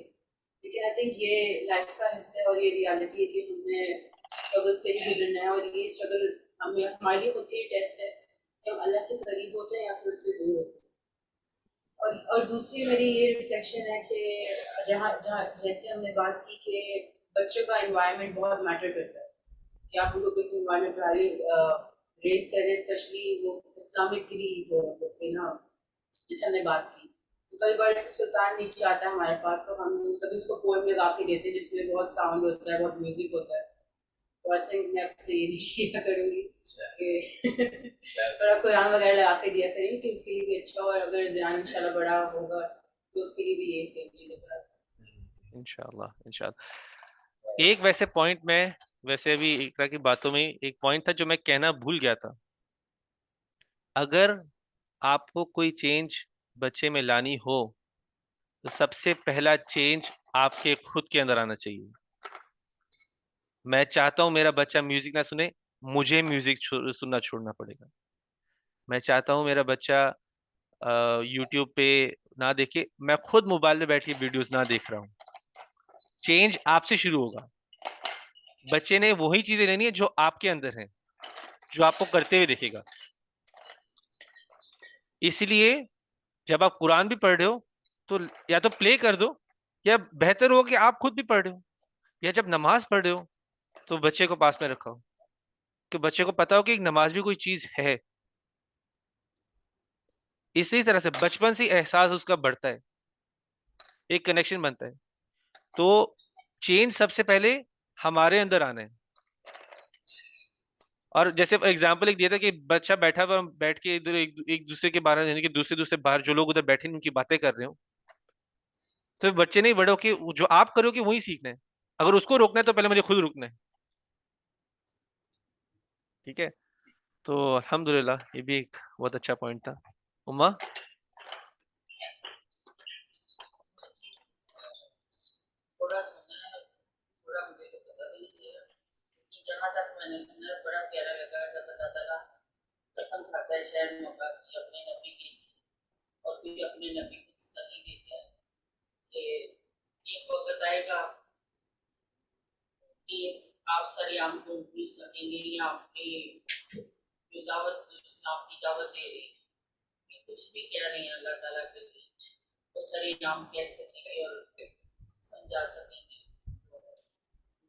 Speaker 2: लेकिन आई थिंक ये लाइफ का हिस्सा है और ये रियलिटी है कि हमने स्ट्रगल से ही गुजरना है, और ये स्ट्रगल हमें हमारे लिए खुद के टेस्ट है कि हम अल्लाह से करीब होते हैं या फिर उससे दूर होते हैं। और दूसरी मेरी ये रिफ्लेक्शन है कि जहाँ जहाँ जैसे हमने बात की कि बच्चों का एनवायरनमेंट बहुत मैटर करता है कि आप उनको किस एनवायरनमेंट में रेस करें, स्पेशली वो इस्लामिकली वो होते ना, जैसे हमने बात की। तो कई बार जैसे सुल्तान नीचे आता है हमारे पास, तो हम कभी उसको पोएम लगा के देते हैं जिसमें बहुत साउंड होता है, बहुत म्यूजिक होता है। तो आई थिंक मैं आपसे ये नहीं किया करूँगी कि थोड़ा कुरान वगैरह लगा के दिया करेंगे कि उसके लिए भी अच्छा हो, और अगर ज़ियान इंशाल्लाह बड़ा होगा तो उसके लिए भी यही सेम चीज़ें करें
Speaker 1: इंशाल्लाह इंशाल्लाह। एक वैसे पॉइंट में, वैसे अभी इकरा की बातों में एक पॉइंट था जो मैं कहना भूल गया था। अगर आपको कोई चेंज बच्चे में लानी हो तो सबसे पहला चेंज आपके खुद के अंदर आना चाहिए। मैं चाहता हूं मेरा बच्चा म्यूजिक ना सुने, मुझे म्यूजिक सुनना छोड़ना पड़ेगा। मैं चाहता हूं मेरा बच्चा यूट्यूब पे ना देखे, मैं खुद मोबाइल में बैठ के वीडियोस ना देख रहा हूं। चेंज आपसे शुरू होगा। बच्चे ने वही चीजें लेनी है जो आपके अंदर है, जो आपको करते हुए देखेगा। इसलिए जब आप कुरान भी पढ़ रहे हो तो या तो प्ले कर दो, या बेहतर हो कि आप खुद भी पढ़ रहे हो, या जब नमाज पढ़ रहे हो तो बच्चे को पास में रखो कि बच्चे को पता हो कि नमाज भी कोई चीज है। इसी तरह से बचपन से एहसास उसका बढ़ता है, एक कनेक्शन बनता है। तो चेंज सबसे पहले हमारे अंदर आना है। और जैसे एग्जांपल एक दिया था कि बच्चा बैठा हुआ, बैठ के इधर एक दूसरे के बारे में, यानी कि दूसरे दूसरे बाहर जो लोग उधर बैठे हैं उनकी बातें कर रहे हो, तो बच्चे नहीं बड़े होके जो आप करोगे वही सीखना है। अगर उसको रोकना है तो पहले मुझे खुद रुकना है। ठीक है, तो अल्हम्दुलिल्लाह ये भी एक बहुत अच्छा पॉइंट था। उम्मा।
Speaker 5: थोड़ा सुना है, थोड़ा मुझे तो पता नहीं चला, लेकिन जहाँ तक मैंने सुना है बड़ा प्यारा लगा जब अल्लाह ताला कसम खाता है शायद मौका की अपने नबी के लिए, और फिर अपने नबी को तसल्ली देता है कि एक वक्त आएगा कि आप सरेआम को भी सकेंगे या अपने जो दावत इस्लाम की दावत दे रहे हैं, कुछ भी कह रहे हैं अल्लाह ताला के लिए, वो सरेआम कह सकेंगे और समझा सकेंगे।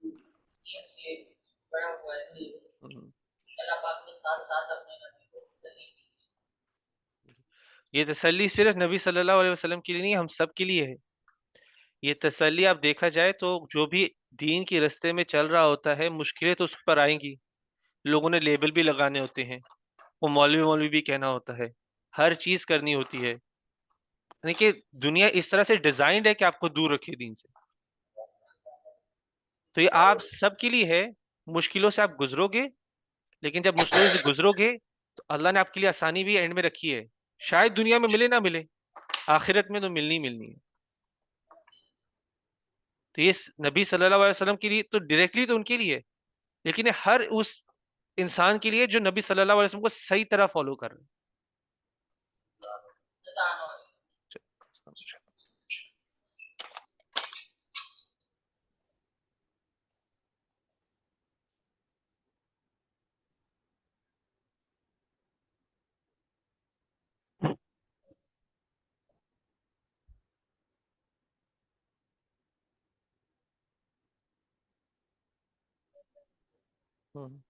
Speaker 5: ये मुझे बड़ा हुआ है कि अल्लाह पाक ने साथ साथ अपने नबी को तसल्ली दी।
Speaker 1: ये तसल्ली सिर्फ नबी सल्लल्लाहु अलैहि वसल्लम के लिए नहीं, हम सब के लिए है। ये तसल्ली आप देखा जाए तो जो भी दीन के रास्ते में चल रहा होता है, मुश्किलें तो उस पर आएंगी, लोगों ने लेबल भी लगाने होते हैं, वो मौलवी मौलवी भी कहना होता है, हर चीज करनी होती है। यानी कि दुनिया इस तरह से डिजाइंड है कि आपको दूर रखे दीन से। तो ये आप सबके लिए है। मुश्किलों से आप गुजरोगे, लेकिन जब मुश्किलों से गुजरोगे तो अल्लाह ने आपके लिए आसानी भी एंड में रखी है। शायद दुनिया में मिले ना मिले, आखिरत में तो मिलनी मिलनी है। तो ये नबी सल्लल्लाहु अलैहि वसल्लम के लिए तो डायरेक्टली तो उनके लिए है, लेकिन ये हर उस इंसान के लिए जो नबी सल्लल्लाहु अलैहि वसल्लम को सही तरह फॉलो कर रहे
Speaker 5: अजान और
Speaker 1: हैं। हम्म।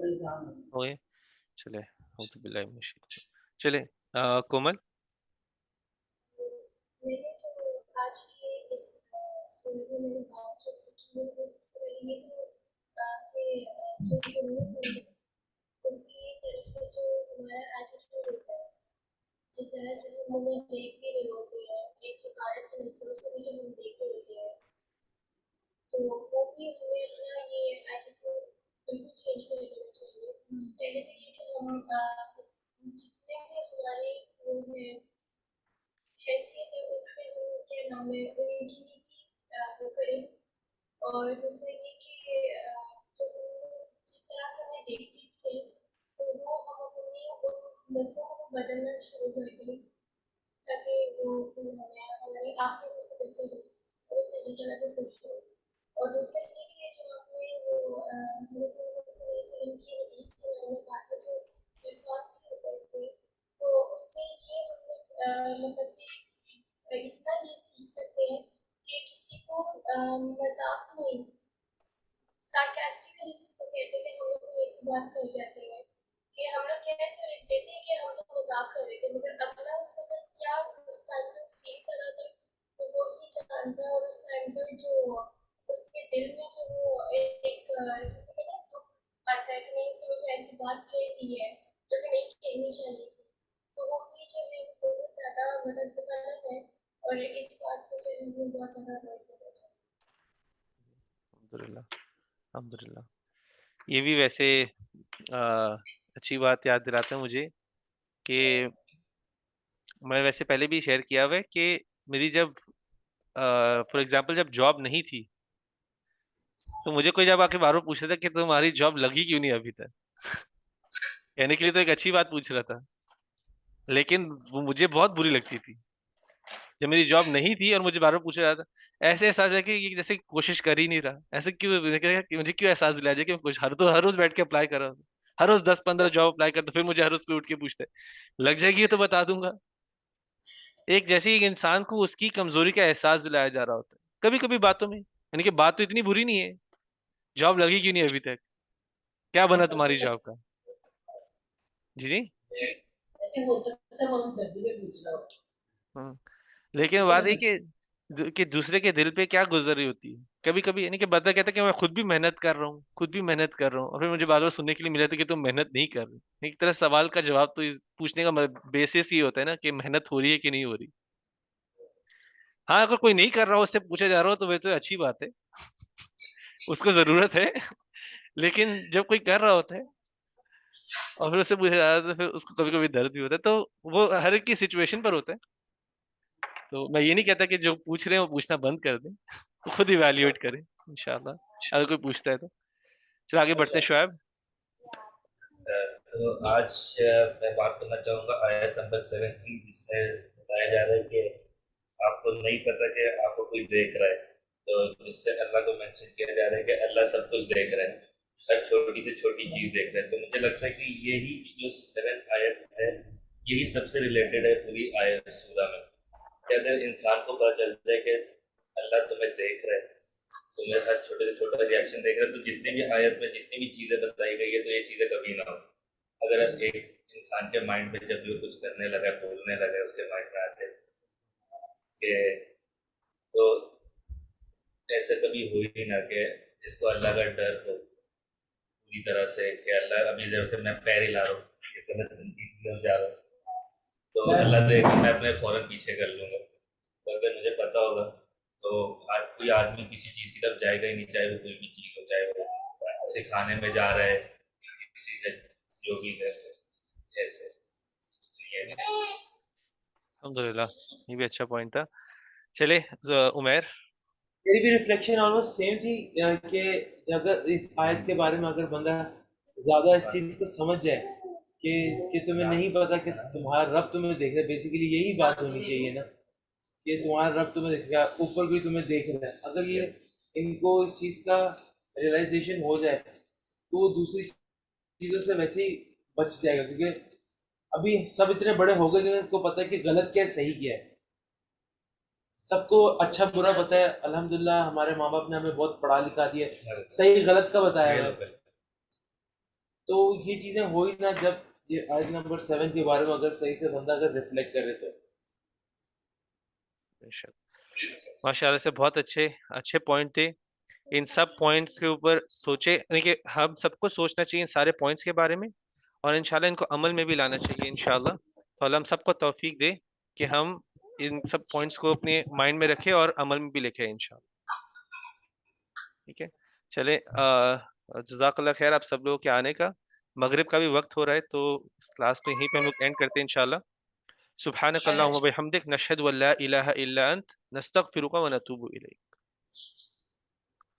Speaker 2: इंतजाम है।
Speaker 1: हो गए? चले, औज़ु बिल्लाहि मिनश शैतानिर रजीम। चले, कोमल।
Speaker 6: मैंने जो आज के इस सुनने में मैंने बात जो सीखी है वो सबसे पहले ये कि जो ज़रूरत है उसकी तरफ से जो हमारा एटीट्यूड होता है, जिस तरह से हम उन्हें देख भी रहे होते हैं, एक हक़ायक़ की नज़रों से भी जब हम देख रहे होते हैं, तो वो भी हमें अपना ये एटीट्यूड बिल्कुल चेंज कर देना चाहिए। पहले तो ये कि हम जितने भी हमारे वो हैं हैसियत है उससे हम क्या नाम है उनकी भी वो करें। और दूसरा ये कि जो जिस तरह से हमें देखते भी हैं तो वो हम अपनी उन नज़रों को बदलना शुरू कर दें ताकि वो हमें हमारी आँखें से बेहतर हो और उससे अल्लाह ताला भी खुश हो। और दूसरा ये कि जो आपने वो हज़रत मोहम्मद सल्लल्लाहु अलैहि वसल्लम की हदीस के बारे में बात की जो इख़लास के ऊपर थी, तो उससे ये हम मतलब कि इतना ये सीख सकते हैं कि किसी को मज़ाक में सार्कास्टिकली जिसको कहते हैं कि हम लोग कोई ऐसी बात कर जाते हैं कि हम लोग कह कर देते हैं कि हम लोग मज़ाक कर रहे थे, मगर अगला उस वक़्त क्या उस टाइम पे फ़ील कर रहा था, तो वो ही जानता है। और उस टाइम पे जो उसके दिल में जो वो एक जिसे कहते हैं दुःख आता है कि नहीं उसने मुझे ऐसी बात कह दी है, जो कि नहीं कहनी चाहिए थी। तो वो भी जो है बहुत ज़्यादा मतलब गलत है और इस बात से जो है हमें बहुत ज़्यादा अवॉइड करना चाहिए।
Speaker 1: अल्हम्दुलिल्लाह, अल्हम्दुलिल्लाह। ये भी वैसे अच्छी बात याद दिलाता है मुझे कि मैं वैसे पहले भी शेयर किया हुआ है कि मेरी जब फॉर एग्ज़ाम्पल जब जॉब नहीं थी, तो मुझे कोई जब आके बार-बार पूछ रहा था कि तुम्हारी जॉब लगी क्यों नहीं अभी तक? कहने के लिए तो एक अच्छी बात पूछ रहा था, लेकिन वो मुझे बहुत बुरी लगती थी। जब मेरी जॉब नहीं थी और मुझे बार-बार पूछा जाता, ऐसे एहसास है कि ये जैसे कोशिश कर ही नहीं रहा। ऐसे क्यों मैंने कहा कि मुझे क्यों एहसास दिलाया जाए कि मैं कुछ हर रोज़ बैठ के अप्लाई कर रहा हूँ। हर रोज़ 10-15 जॉब अप्लाई करता, फिर मुझे हर रोज़ कोई उठ के पूछता है। लग जाएगी तो बता दूँगा। एक जैसे एक इंसान को उसकी कमज़ोरी का एहसास दिलाया जा रहा होता है। कभी-कभी बातों में, यानी कि बात तो इतनी बुरी नहीं है, जॉब लगी क्यों नहीं अभी तक? क्या बना
Speaker 2: ऐसा
Speaker 1: तुम्हारी जॉब का? जी, जी।
Speaker 2: हो सकता है वो हम गर्दी में पूछ रहा हो,
Speaker 1: हाँ। लेकिन
Speaker 2: ठीक है
Speaker 1: बात
Speaker 2: ना?
Speaker 1: ये कि दूसरे के दिल पे क्या गुज़र रही होती है। कभी-कभी यानी कि बंदा कहता है कि मैं खुद भी मेहनत कर रहा हूँ, खुद भी मेहनत कर रहा हूँ और फिर मुझे बार-बार सुनने के लिए मिला था कि तुम मेहनत नहीं कर रहे। एक तरह सवाल का जवाब तो इस पूछने का बेसिस ये होता है ना कि मेहनत हो रही है कि नहीं हो रही। हाँ, अगर कोई नहीं कर रहा हो उससे पूछा जा रहा हो तो वह तो अच्छी बात है, उसको ज़रूरत है। लेकिन जब कोई कर रहा होता है और फिर उससे पूछा जा रहा है तो फिर उसको कभी-कभी दर्द भी होता है। तो वो हर एक की सिचुएशन पर होता है। तो मैं ये नहीं कहता कि जो पूछ रहे हैं वो पूछना बंद कर दें। खुद इवैल्यूएट करें इंशाअल्लाह, अगर कोई पूछता है तो। चलो आगे बढ़ते हैं शुएब।
Speaker 7: तो आज मैं बात करना चाहूँगा आयत नंबर 7 की, जिसमें बताया जा रहा है कि आपको नहीं पता कि आपको कोई देख रहा है। तो इससे अल्लाह को मेंशन किया जा रहा है कि अल्लाह सब कुछ देख रहा है, हर छोटी से छोटी चीज़ देख रहा है। तो मुझे लगता है कि यही जो 7th आयत है, यही सबसे रिलेटेड है पूरी आयत सूरा में, कि अगर इंसान को पता चल जाए कि अल्लाह तुम्हें देख रहा है, तुम्हें हर छोटे से छोटा रिएक्शन देख रहा है, तो जितनी भी आयत में जितनी भी चीज़ें बताई गई है, तो ये चीज़ें कभी ना हो। अगर एक इंसान के माइंड में जब भी वो कुछ करने लगा, बोलने लगा, उसके माइंड में आते कि तो ऐसा कभी हो ही ना कि जिसको अल्लाह का डर हो पूरी तरह से कि अल्लाह अभी जैसे मैं पैर हिला रहा हूँ, ये गलत तरीके की तरफ जा रहा हूँ, तो अल्लाह देख मैं अपने फौरन पीछे कर लूँगा। तो अगर मुझे पता होगा तो आज कोई आदमी किसी चीज़ की तरफ जाएगा ही नहीं, चाहे वो कोई भी चीज़ हो, चाहे वो सिखाने में जा रहा है किसी से, जो भी है ऐसे। तो ये है।
Speaker 1: अल्हम्दुलिल्लाह, ये भी अच्छा पॉइंट था। चले उमैर।
Speaker 8: मेरी भी रिफ्लेक्शन ऑलमोस्ट सेम थी कि अगर इस आयत के बारे में अगर बंदा ज़्यादा इस चीज़ को समझ जाए कि तुम्हें नहीं पता कि तुम्हारा रब तुम्हें देख रहा है, बेसिकली यही बात होनी चाहिए ना, कि तुम्हारा रब तुम्हें देख रहा है, ऊपर कोई तुम्हें देख रहा है। अगर ये इनको इस चीज़ का रियलाइजेशन हो जाए तो वो दूसरी चीज़ों से वैसे ही बच जाएगा, क्योंकि अभी सब इतने बड़े हो गए कि उनको पता है कि गलत क्या है सही क्या है। सबको अच्छा बुरा पता है, अल्हम्दुलिल्लाह हमारे माँ बाप ने हमें बहुत पढ़ा लिखा दिया, सही गलत का बताया है। तो ये चीजें हो ही ना जब ये आयत नंबर 7 के बारे में अगर सही से बंदा अगर रिफ्लेक्ट करे तो।
Speaker 1: बेशक। माशाल्लाह से बहुत अच्छे अच्छे पॉइंट थे। इन सब पॉइंट्स के ऊपर सोचे, यानी कि हम सबको सोचना चाहिए इन सारे पॉइंट्स के बारे में, और इंशाल्लाह इनको अमल में भी लाना चाहिए इंशाल्लाह। तो अल्लाह हम सबको तौफीक दे कि हम इन सब पॉइंट्स को अपने माइंड में रखें और अमल में भी लेके आए इंशाल्लाह। ठीक है, चले जज़ाकल्लाह खैर आप सब लोगों के आने का। मगरिब का भी वक्त हो रहा है, तो इस क्लास को यहीं पे हम लोग एंड करते हैं इंशाल्लाह। सुब्हानक अल्लाहुम्मा व बिहम्दिक नशहदु अल्ला इलाहा इल्ला अंत नस्तगफिरुका व नतूबु इलैक।